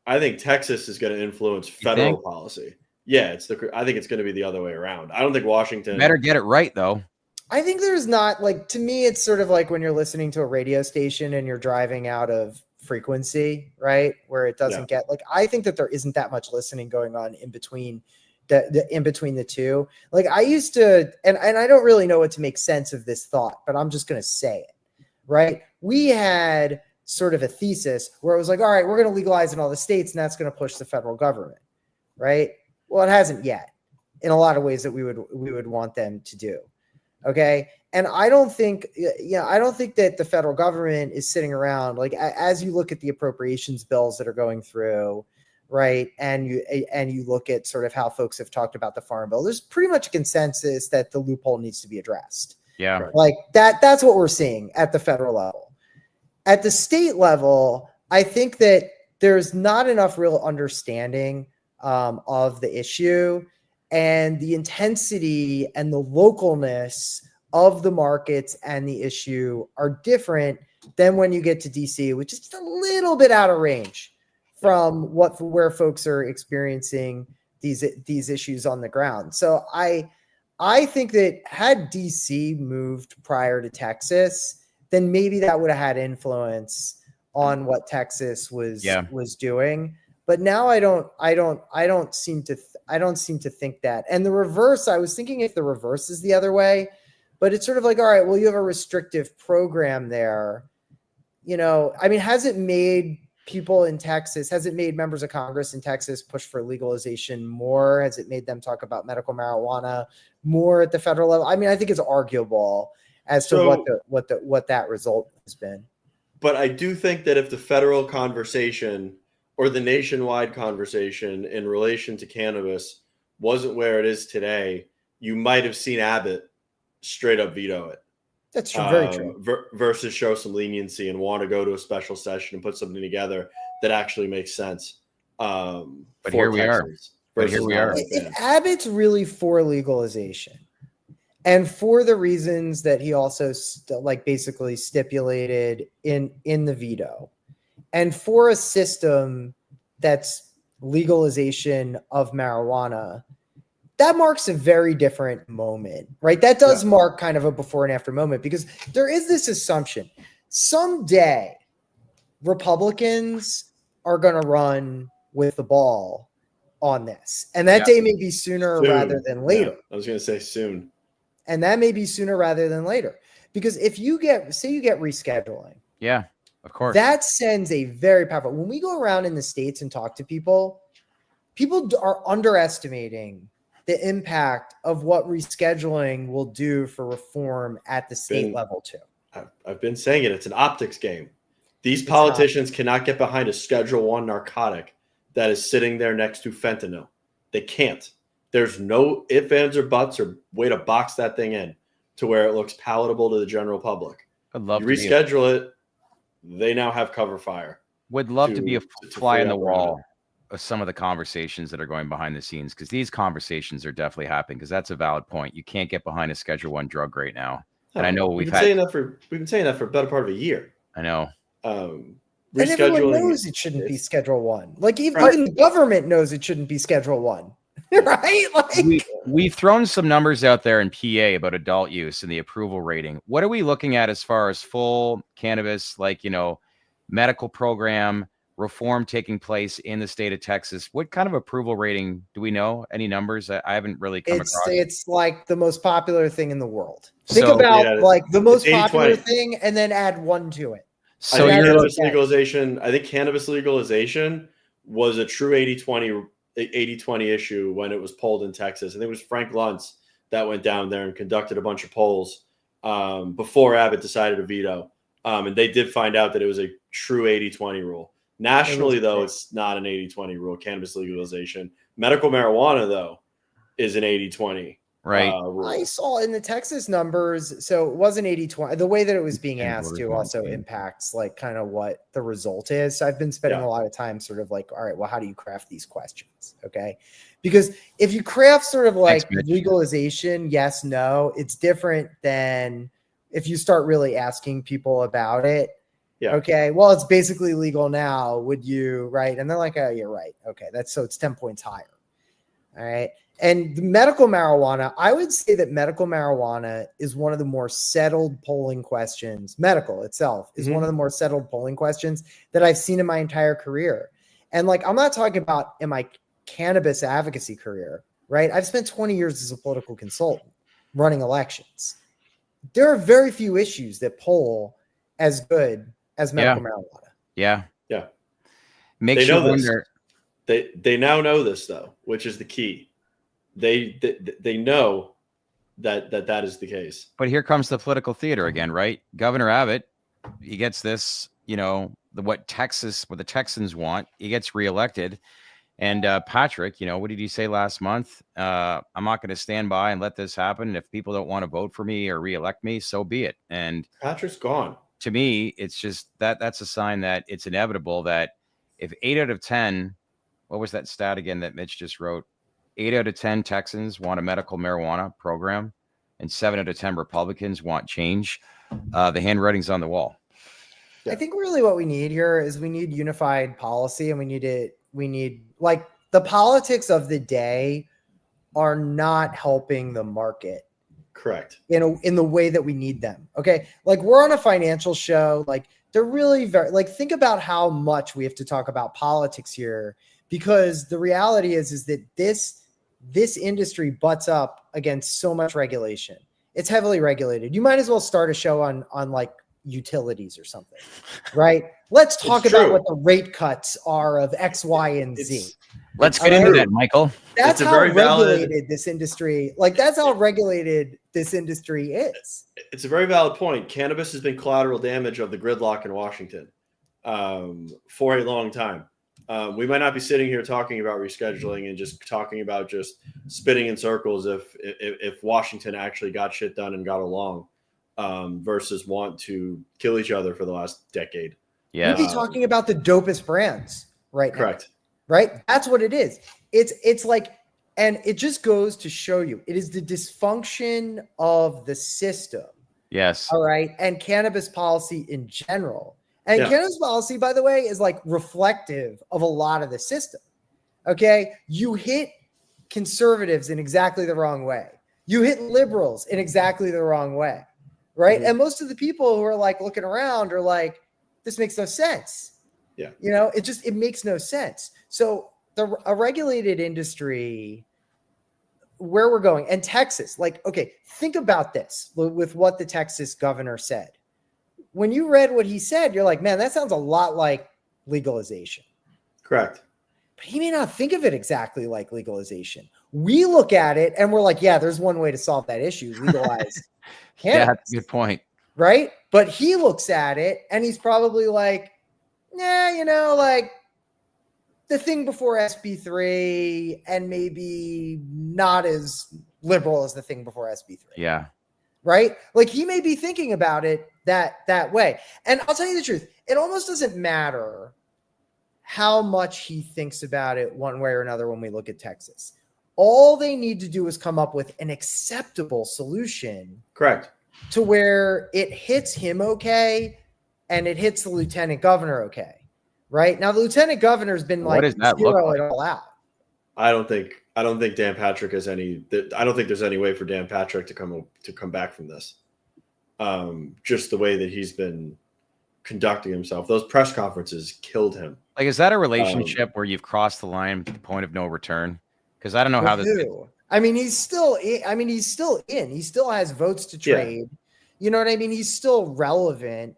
I think Texas is going to influence federal policy. Yeah, I think it's going to be the other way around. I don't think Washington better get it right, though. I think there's not, to me, it's sort of like when you're listening to a radio station and you're driving out of frequency, right? Where it doesn't get I think that there isn't that much listening going on in between the two. I used to, and I don't really know what to make sense of this thought, but I'm just going to say it, right? We had sort of a thesis where it was all right, we're going to legalize in all the states and that's going to push the federal government, right? Well, it hasn't yet in a lot of ways that we would want them to do. Okay. And I don't think that the federal government is sitting around as you look at the appropriations bills that are going through, right? And you look at sort of how folks have talked about the farm bill, there's pretty much a consensus that the loophole needs to be addressed. Yeah. That's what we're seeing at the federal level. At the state level, I think that there's not enough real understanding of the issue, and the intensity and the localness of the markets and the issue are different than when you get to DC, which is just a little bit out of range from where folks are experiencing these issues on the ground. So I think that had DC moved prior to Texas then maybe that would have had influence on what Texas was doing. But now I don't seem to think that. And the reverse, I was thinking if the reverse is the other way, but it's sort of like, all right, well, you have a restrictive program there. You know, I mean, has it made people in Texas, has it made members of Congress in Texas push for legalization more? Has it made them talk about medical marijuana more at the federal level? I mean, I think it's arguable as to what that result has been. But I do think that if the federal conversation or the nationwide conversation in relation to cannabis wasn't where it is today, you might have seen Abbott straight up veto it. That's true, very true. Versus show some leniency and want to go to a special session and put something together that actually makes sense. But here we are. If Abbott's really for legalization, and for the reasons that he also basically stipulated in the veto, and for a system that's legalization of marijuana, that marks a very different moment, right? That does mark kind of a before and after moment, because there is this assumption someday Republicans are going to run with the ball on this. And that day may be sooner rather than later. Yeah, I was going to say soon. And that may be sooner rather than later. Because if you get rescheduling. Yeah, of course. That sends a very powerful, when we go around in the States and talk to people are underestimating the impact of what rescheduling will do for reform at the state level too. I've been saying it. It's an optics game. These politicians cannot get behind a Schedule I narcotic that is sitting there next to fentanyl. They can't. There's no ifs, ands, or buts or way to box that thing in to where it looks palatable to the general public. I'd love to reschedule it. They now have cover fire. Would love to be a fly on the wall of some of the conversations that are going behind the scenes, because these conversations are definitely happening, because that's a valid point. You can't get behind a Schedule I drug right now. And I know we've been saying that for a better part of a year. I know. And everyone knows it shouldn't be Schedule I. Like even the government knows it shouldn't be Schedule I. Right? Like we've thrown some numbers out there in PA about adult use and the approval rating. What are we looking at as far as full cannabis, medical program reform taking place in the state of Texas? What kind of approval rating do we know? Any numbers? I haven't really come across. It's like the most popular thing in the world. Think about the most popular thing and then add one to it. So cannabis legalization, I think cannabis legalization was a true 80-20 issue when it was polled in Texas. I think it was Frank Luntz that went down there and conducted a bunch of polls before Abbott decided to veto. And they did find out that it was a true 80-20 rule. Nationally, though, it's not an 80-20 rule, cannabis legalization. Medical marijuana, though, is an 80-20 rule. I saw in the Texas numbers, so it wasn't 80-20. The way that it was being asked to also impacts kind of what the result is. So I've been spending a lot of time sort of all right, well, how do you craft these questions? Okay. Because if you craft sort of legalization, yes, no, it's different than if you start really asking people about it. Yeah. Okay. Well, it's basically legal now. Would you, right? And they're like, oh, you're right. Okay. It's 10 points higher. All right. And the medical marijuana, I would say that medical marijuana is one of the more settled polling questions. Medical itself is one of the more settled polling questions that I've seen in my entire career. And I'm not talking about in my cannabis advocacy career, right? I've spent 20 years as a political consultant running elections. There are very few issues that poll as good as medical marijuana. Yeah. Yeah. Makes you wonder. They now know this, though, which is the key. They know that is the case. But here comes the political theater again, right? Governor Abbott, he gets this, what the Texans want. He gets reelected. And Patrick, what did he say last month? I'm not going to stand by and let this happen. If people don't want to vote for me or reelect me, so be it. And Patrick's gone. To me, it's just that's a sign that it's inevitable that if 8 out of 10, what was that stat again that Mitch just wrote? 8 out of 10 Texans want a medical marijuana program and 7 out of 10 Republicans want change. The handwriting's on the wall. I think really what we need here is we need unified policy, and we need the politics of the day are not helping the market. Correct. In the way that we need them. Okay. Like we're on a financial show. Like they're really very, like, think about how much we have to talk about politics here, because the reality is that this industry butts up against so much regulation. It's heavily regulated. You might as well start a show on like utilities or something, right? Let's talk about what the rate cuts are of X, Y, and Z. Let's get into that, Michael. That's how regulated this industry, like that's how regulated this industry is. It's a very valid point. Cannabis has been collateral damage of the gridlock in Washington for a long time. We might not be sitting here talking about rescheduling and just talking about just spinning in circles if Washington actually got shit done and got along versus want to kill each other for the last decade. Yeah, we'd be talking about the dopest brands right now. Correct. Right? That's what it is. It's like, and it just goes to show you, it is the dysfunction of the system. Yes. All right. And cannabis policy in general. And cannabis policy, by the way, is like reflective of a lot of the system. Okay. You hit conservatives in exactly the wrong way. You hit liberals in exactly the wrong way. Right. And most of the people who are like looking around are like, this makes no sense. Yeah. You know, it makes no sense. So a regulated industry, where we're going, and Texas, like, okay, think about this with what the Texas governor said. When you read what he said, you're like, man, that sounds a lot like legalization. Correct. But he may not think of it exactly like legalization. We look at it and we're like, yeah, there's one way to solve that issue, legalize cannabis. Yeah, that's a good point. Right? But he looks at it and he's probably like, nah, you know, like the thing before SB3 and maybe not as liberal as the thing before SB3. Yeah. Right? Like he may be thinking about it that way. And I'll tell you the truth, it almost doesn't matter how much he thinks about it one way or another when we look at Texas. All they need to do is come up with an acceptable solution. Correct. To where it hits him okay and it hits the lieutenant governor okay. Right? Now the lieutenant governor's been like zero it all out. I don't think Dan Patrick has any. I don't think there's any way for Dan Patrick to come back from this. Just the way that he's been conducting himself, those press conferences killed him. Like, is that a relationship where you've crossed the line to the point of no return? Because I don't know how this. I mean, he's still in. He still has votes to trade. Yeah. You know what I mean? He's still relevant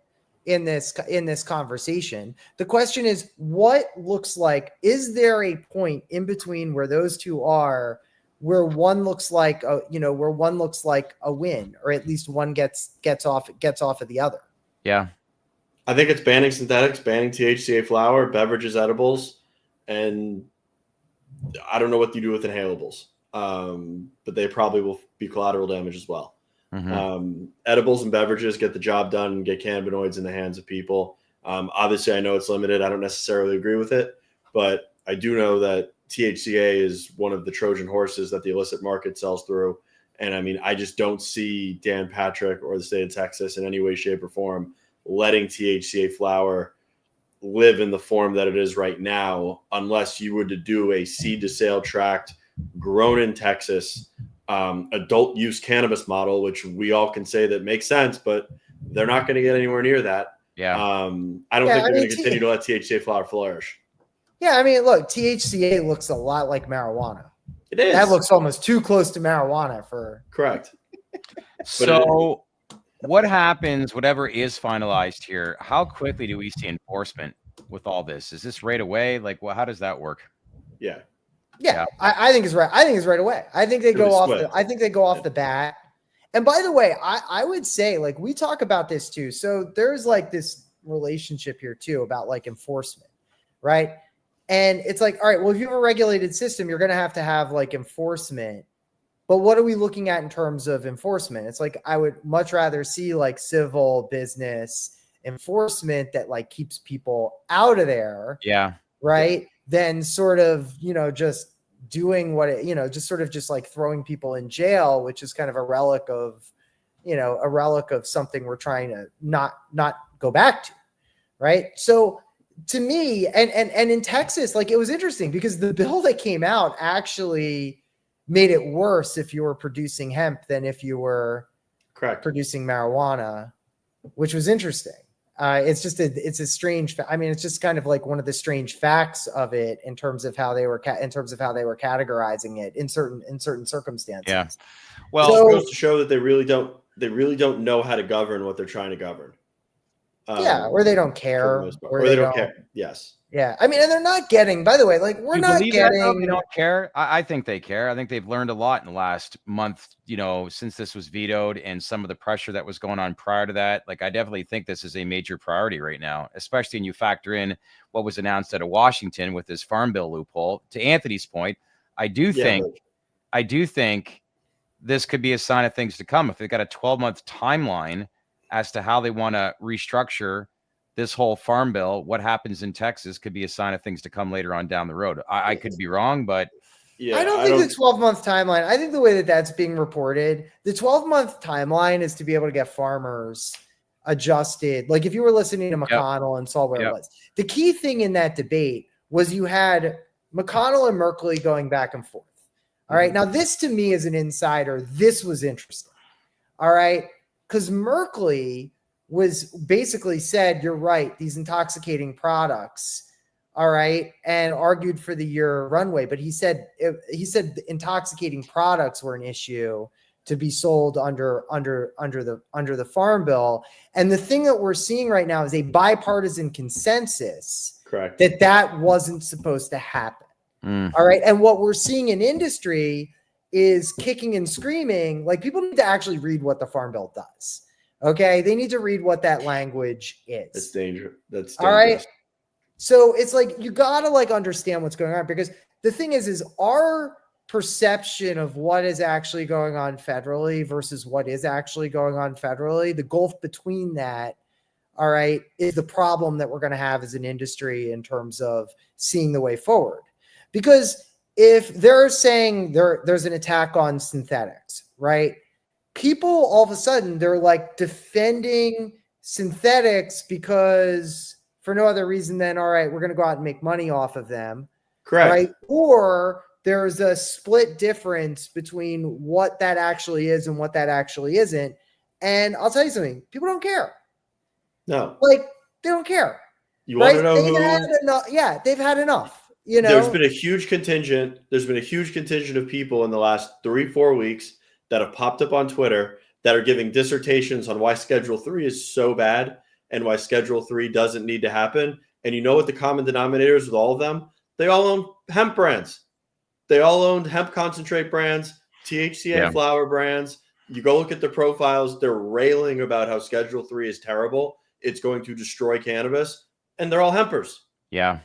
in this conversation. The question is, what looks like, is there a point in between where those two are, where one looks like a win, or at least one gets off of the other? Yeah. I think it's banning synthetics, banning THCA flower, beverages, edibles, and I don't know what you do with inhalables, but they probably will be collateral damage as well. Mm-hmm. Edibles and beverages get the job done and get cannabinoids in the hands of people. Obviously, I know it's limited. I don't necessarily agree with it, but I do know that THCA is one of the Trojan horses that the illicit market sells through. And I mean, I just don't see Dan Patrick or the state of Texas in any way, shape, or form letting THCA flower live in the form that it is right now, unless you were to do a seed to sale tract grown in Texas, adult use cannabis model, which we all can say that makes sense, but they're not going to get anywhere near that. Yeah. I don't think they're going to continue to let THCA flower flourish. Yeah. I mean, look, THCA looks a lot like marijuana. It is. That looks almost too close to marijuana for. Correct. So what happens, whatever is finalized here, how quickly do we see enforcement with all this? Is this right away? Like, well, how does that work? Yeah. Yeah, I think it's right. I think it's right away. I think they go off. I think they go off the bat. And by the way, I would say, like, we talk about this too. So there's like this relationship here too about like enforcement, right? And it's like, all right, well, if you have a regulated system, you're going to have like enforcement. But what are we looking at in terms of enforcement? It's like, I would much rather see like civil business enforcement that like keeps people out of there. Yeah. Right. Than sort of, just doing what it, just sort of just like throwing people in jail, which is kind of a relic of something we're trying to not go back to. Right. So to me, and in Texas, like, it was interesting because the bill that came out actually made it worse if you were producing hemp than if you were Correct. producing marijuana, which was interesting. It's a strange. I mean, it's just kind of like one of the strange facts of it in terms of how they were categorizing it in certain circumstances. Yeah. Well, it goes to show that they really don't know how to govern what they're trying to govern. Or they don't care, or they don't care. Yes. Yeah, I mean, and they're not getting. By the way, like we're not getting. They don't care. I think they care. I think they've learned a lot in the last month. Since this was vetoed and some of the pressure that was going on prior to that. Like, I definitely think this is a major priority right now, especially when you factor in what was announced out of Washington with this farm bill loophole. To Anthony's point, I do think this could be a sign of things to come. If they've got a 12-month timeline as to how they want to restructure this whole farm bill, what happens in Texas could be a sign of things to come later on down the road. I could be wrong, but I don't think the 12-month timeline, I think the way that that's being reported, the 12-month timeline is to be able to get farmers adjusted. Like if you were listening to McConnell and saw where it was, the key thing in that debate was you had McConnell and Merkley going back and forth. All right. Now this to me as an insider, this was interesting. All right. Because Merkley was basically said, you're right, these intoxicating products, all right, and argued for the year runway. But he said intoxicating products were an issue to be sold under the farm bill. And the thing that we're seeing right now is a bipartisan consensus, correct, that wasn't supposed to happen. All right. And what we're seeing in industry is kicking and screaming. Like people need to actually read what the farm bill does. Okay. They need to read what that language is. It's dangerous. That's dangerous. All right. So it's like, you got to like understand what's going on, because the thing is our perception of what is actually going on federally versus what is actually going on federally, the gulf between that, all right, is the problem that we're going to have as an industry in terms of seeing the way forward. Because if they're saying there's an attack on synthetics, right? People all of a sudden, they're like defending synthetics because for no other reason than, all right, we're going to go out and make money off of them. Correct. Right? Or there's a split difference between what that actually is and what that actually isn't. And I'll tell you something, people don't care. No. Like, they don't care. You want to know they've had enough. You know, there's been a huge contingent of people in the last 3-4 weeks that have popped up on Twitter that are giving dissertations on why Schedule 3 is so bad and why Schedule 3 doesn't need to happen. And you know what the common denominator is with all of them? They all own hemp brands. They all owned hemp concentrate brands, THCA flower brands. You go look at the profiles, they're railing about how Schedule 3 is terrible. It's going to destroy cannabis, and they're all hempers. Yeah.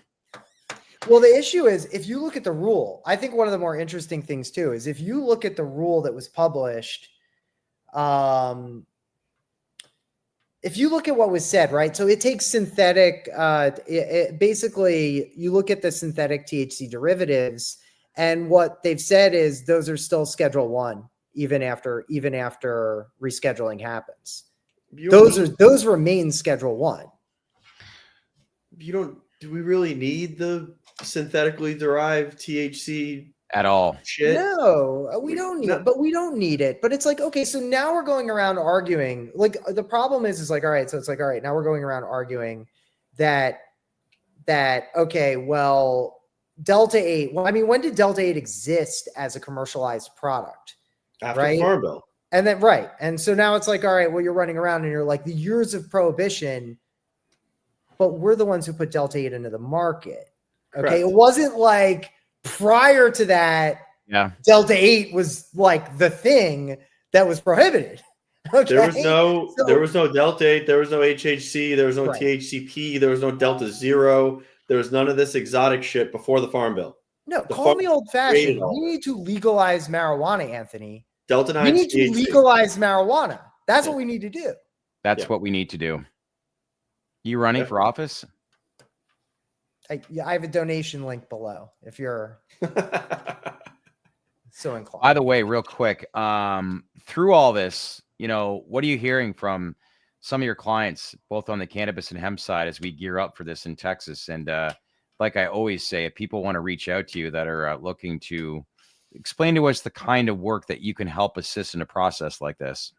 Well, the issue is, if you look at the rule, I think one of the more interesting things too is if you look at the rule that was published, if you look at what was said, right? So it takes synthetic, basically you look at the synthetic THC derivatives, and what they've said is those are still Schedule 1, even after rescheduling happens. Those remain Schedule 1. Do we really need the synthetically derived THC at all? Shit? No, we don't need it, but we don't need it. But it's like, okay, so now we're going around arguing. Like the problem is like, all right, so it's like, all right, now we're going around arguing that okay, well, Delta 8. Well, I mean, when did Delta 8 exist as a commercialized product? After the Farm Bill. And then right. And so now it's like, all right, well, you're running around and you're like the years of prohibition, but we're the ones who put Delta 8 into the market. Okay. Correct. It wasn't like prior to that, Delta 8 was like the thing that was prohibited. Okay? There was no Delta 8, there was no HHC, there was no THCP, there was no Delta Zero, there was none of this exotic shit before the Farm Bill. No, call me old-fashioned. We need to legalize marijuana, Anthony. Delta 9. We need to legalize marijuana. That's what we need to do. That's what we need to do. You running for office? I have a donation link below if you're so inclined. By the way, real quick, through all this, what are you hearing from some of your clients, both on the cannabis and hemp side, as we gear up for this in Texas? And like I always say, if people want to reach out to you that are looking to, explain to us the kind of work that you can help assist in a process like this.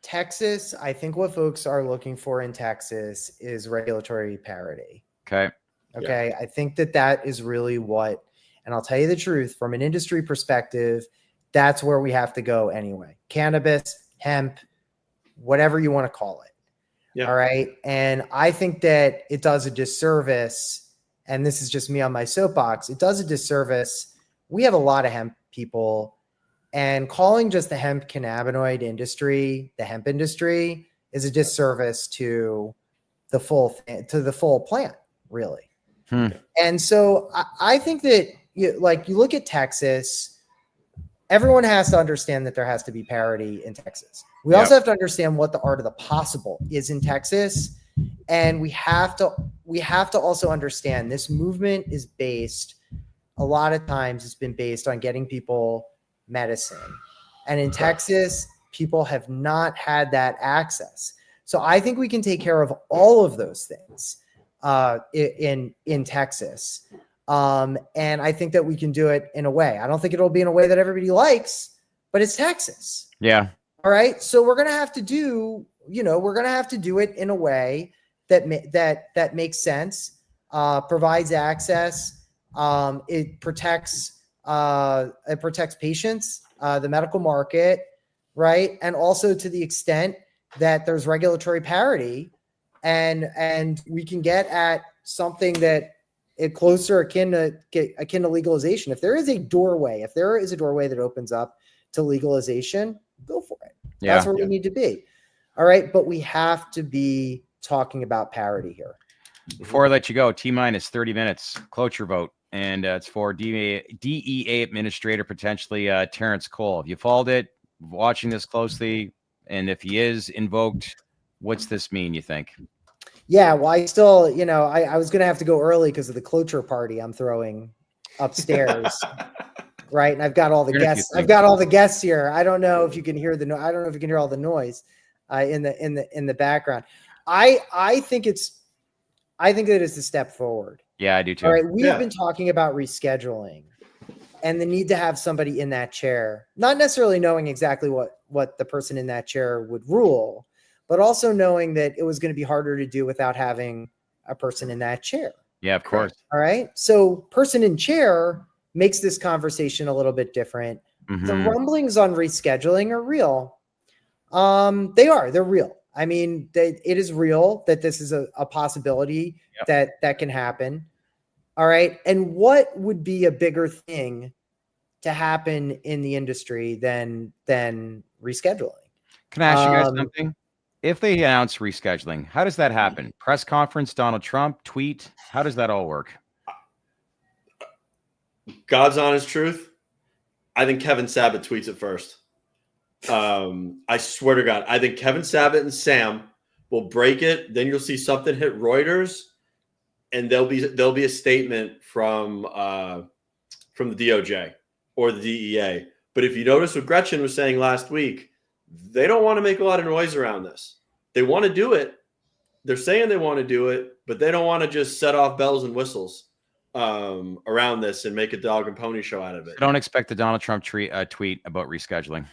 Texas, I think what folks are looking for in Texas is regulatory parity. Okay. Okay. I think that is really what, and I'll tell you the truth, from an industry perspective, that's where we have to go anyway. Cannabis, hemp, whatever you want to call it. Yeah. All right. And I think that it does a disservice, and this is just me on my soapbox, it does a disservice. We have a lot of hemp people, and calling just the hemp cannabinoid industry the hemp industry is a disservice to the full plant, really. And so I think that you look at Texas, everyone has to understand that there has to be parity in Texas. We also have to understand what the art of the possible is in Texas. And we have to also understand this movement is based, a lot of times it's been based on getting people medicine. And in Texas, people have not had that access. So I think we can take care of all of those things in Texas. And I think that we can do it in a way. I don't think it'll be in a way that everybody likes, but it's Texas. Yeah. All right. So we're going to have to do it in a way that makes sense, provides access. It protects patients, the medical market, right? And also to the extent that there's regulatory parity, and we can get at something that it closer akin to legalization. If there is a doorway that opens up to legalization, go for it. Yeah. That's where we need to be. All right. But we have to be talking about parity here. Before I let you go, T-minus 30 minutes, cloture vote. And it's for DEA Administrator, potentially Terrence Cole. Have you followed it, watching this closely? And if he is invoked, what's this mean, you think? Yeah, well, I still, I was going to have to go early because of the cloture party I'm throwing upstairs. Right. And I've got all the guests. I've got all the guests here. I don't know if you can hear I don't know if you can hear all the noise in the background. I think that it's a step forward. Yeah, I do too. All right. We have been talking about rescheduling and the need to have somebody in that chair, not necessarily knowing exactly what the person in that chair would rule, but also knowing that it was going to be harder to do without having a person in that chair. Yeah, of course. All right. So person in chair makes this conversation a little bit different. Mm-hmm. The rumblings on rescheduling are real. They're real. I mean, it is real that this is a possibility that can happen. All right. And what would be a bigger thing to happen in the industry than rescheduling? Can I ask you guys something? If they announce rescheduling, how does that happen? Press conference, Donald Trump, tweet? How does that all work? God's honest truth, I think Kevin Sabat tweets it first. I swear to God, I think Kevin Sabat and Sam will break it. Then you'll see something hit Reuters, and there'll be a statement from the DOJ or the DEA. But if you notice what Gretchen was saying last week, they don't want to make a lot of noise around this. They want to do it. They're saying they want to do it, but they don't want to just set off bells and whistles around this and make a dog and pony show out of it. I don't expect the Donald Trump tweet about rescheduling.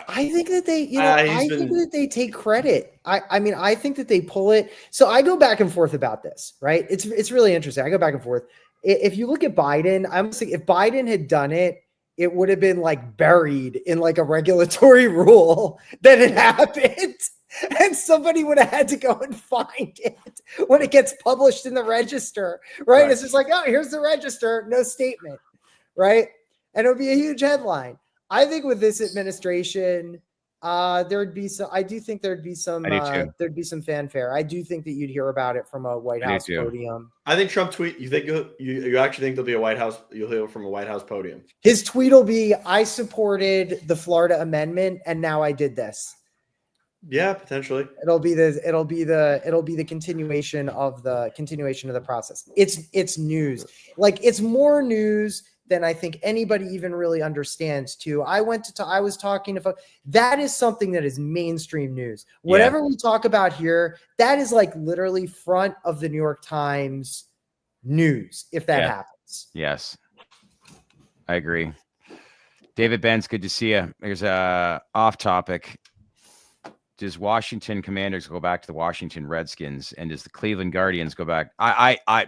I think that they, think that they take credit. I mean, I think that they pull it. So I go back and forth about this, right? It's really interesting. I go back and forth. If you look at Biden, I'm saying if Biden had done it, it would have been like buried in like a regulatory rule that it happened. And somebody would have had to go and find it when it gets published in the register, right? It's just like, oh, here's the register, no statement, right? And it would be a huge headline. I think with this administration, there'd be some fanfare. I do think that you'd hear about it from a White House podium. I think Trump tweet. You think you actually think there'll be a White House? You'll hear from a White House podium. His tweet will be, "I supported the Florida amendment, and now I did this." Yeah, potentially. It'll be the continuation of the process. It's news. Like, it's more news than I think anybody even really understands too. I was talking to that is something that is mainstream news. Whatever we talk about here, that is like literally front of the New York Times news if that happens. Yes. I agree. David Benz, good to see you. There's a off topic. Does Washington Commanders go back to the Washington Redskins, and does the Cleveland Guardians go back?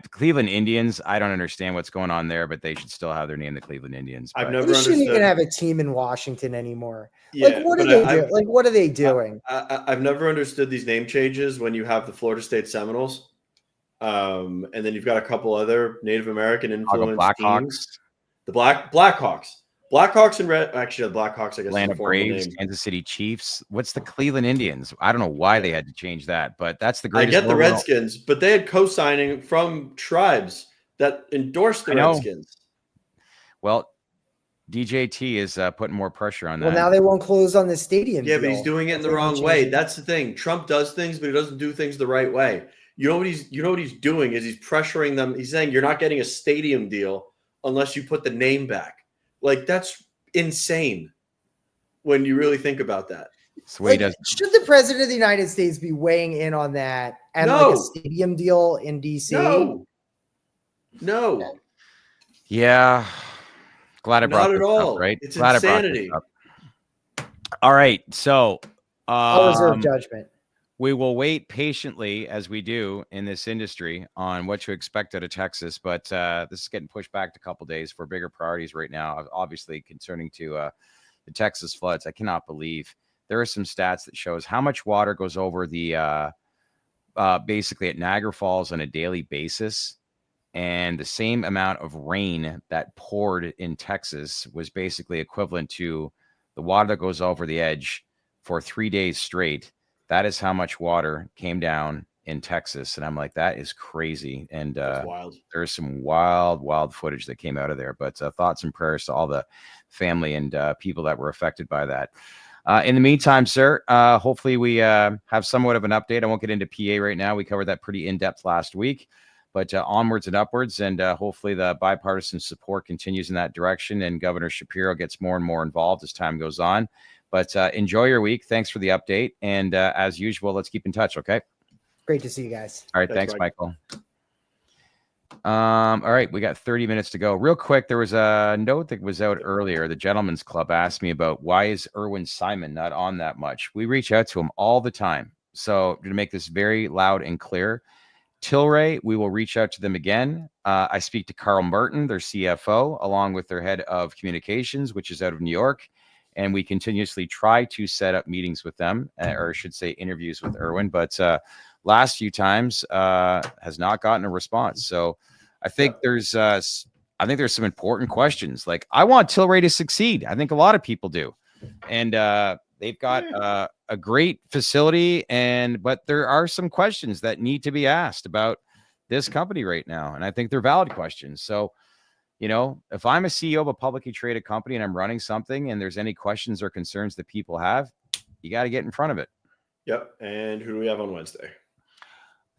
Cleveland Indians. I don't understand what's going on there, but they should still have their name, the Cleveland Indians. I've But never They shouldn't understood. even have a team in Washington anymore. Yeah, Like, what are but they I've- doing? Like, what are they doing? I've never understood these name changes when you have the Florida State Seminoles, and then you've got a couple other Native American influenced teams. The Blackhawks and Red. Actually, the Blackhawks, I guess, Atlanta is a formal Braves, name. Kansas City Chiefs. What's the Cleveland Indians? I don't know why they had to change that, but that's the I greatest. get the Redskins, but they had co-signing from tribes that endorsed the Redskins. Well, DJT is putting more pressure on that. Well, now they won't close on the stadium. Yeah, deal. but he's doing it in the That's wrong what way. changed. That's the thing. Trump does things, but he doesn't do things the right way. You know what he's doing is he's pressuring them. He's saying you're not getting a stadium deal unless you put the name back. Like, that's insane when you really think about that. So he Like, does. should the president of the United States be weighing in on that and like No. a stadium deal in DC? No. Yeah. Glad I brought Not at this all. up, right? It's Glad insanity. I brought this up. All right. So I'll reserve judgment. we will wait patiently, as we do in this industry, on what to expect out of Texas. But this is getting pushed back to a couple days for bigger priorities right now, obviously concerning to the Texas floods. I cannot believe there are some stats that shows how much water goes over the basically at Niagara Falls on a daily basis. And the same amount of rain that poured in Texas was basically equivalent to the water that goes over the edge for 3 days straight. That is how much water came down in Texas. And I'm like, that is crazy. And That's wild. there's some wild footage that came out of there. But thoughts and prayers to all the family and people that were affected by that. In the meantime, sir, hopefully we have somewhat of an update. I won't get into PA right now. We covered that pretty in-depth last week. But onwards and upwards, and hopefully the bipartisan support continues in that direction, and Governor Shapiro gets more and more involved as time goes on. But enjoy your week. Thanks for the update. And as usual, let's keep in touch, okay? Great to see you guys. All right. Thanks, Michael. All right. We got 30 minutes to go. Real quick, there was a note that was out earlier. The Gentleman's Club asked me about why is Erwin Simon not on that much? We reach out to him all the time. So to make this very loud and clear, Tilray, we will reach out to them again. I speak to Carl Merton, their CFO, along with their head of communications, which is out of New York. And we continuously try to set up meetings with them, or I should say interviews with Erwin. But last few times has not gotten a response. So I think there's some important questions. Like, I want Tilray to succeed. I think a lot of people do. And they've got a great facility, but there are some questions that need to be asked about this company right now. And I think they're valid questions. So, you know, if I'm a CEO of a publicly traded company and I'm running something and there's any questions or concerns that people have, you got to get in front of it. Yep. And who do we have on Wednesday?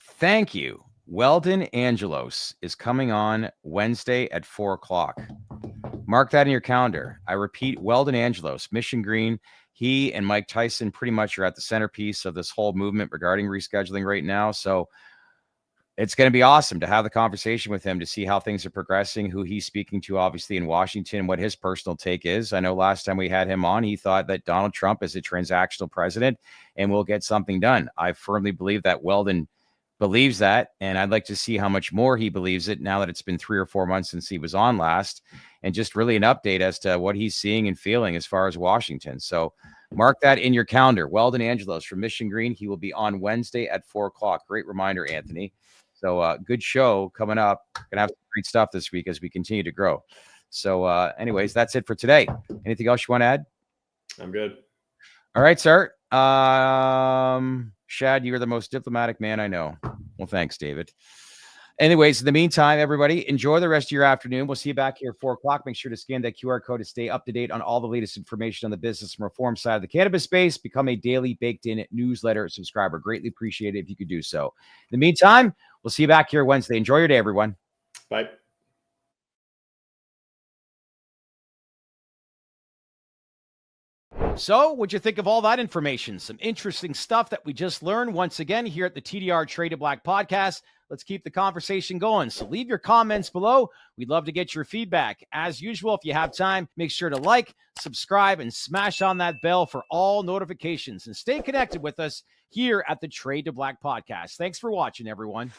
Thank you. Weldon Angelos is coming on Wednesday at 4:00. Mark that in your calendar. I repeat, Weldon Angelos, Mission Green. He and Mike Tyson pretty much are at the centerpiece of this whole movement regarding rescheduling right now. So it's going to be awesome to have the conversation with him to see how things are progressing, who he's speaking to, obviously, in Washington, what his personal take is. I know last time we had him on, he thought that Donald Trump is a transactional president and will get something done. I firmly believe that Weldon believes that, and I'd like to see how much more he believes it now that it's been 3 or 4 months since he was on last, and just really an update as to what he's seeing and feeling as far as Washington. So mark that in your calendar. Weldon Angelos from Mission Green. He will be on Wednesday at 4:00. Great reminder, Anthony. So good show coming up. Gonna have some great stuff this week as we continue to grow. So anyways, that's it for today. Anything else you want to add? I'm good. All right, sir. Shad, you're the most diplomatic man I know. Well, thanks, David. Anyways, in the meantime, everybody, enjoy the rest of your afternoon. We'll see you back here at 4:00. Make sure to scan that QR code to stay up to date on all the latest information on the business and reform side of the cannabis space. Become a daily baked-in newsletter subscriber. Greatly appreciate it if you could do so. In the meantime, we'll see you back here Wednesday. Enjoy your day, everyone. Bye. So, what'd you think of all that information? Some interesting stuff that we just learned once again here at the TDR Traded Black podcast. Let's keep the conversation going. So leave your comments below. We'd love to get your feedback. As usual, if you have time, make sure to like, subscribe, and smash on that bell for all notifications. And stay connected with us here at the Trade to Black podcast. Thanks for watching, everyone.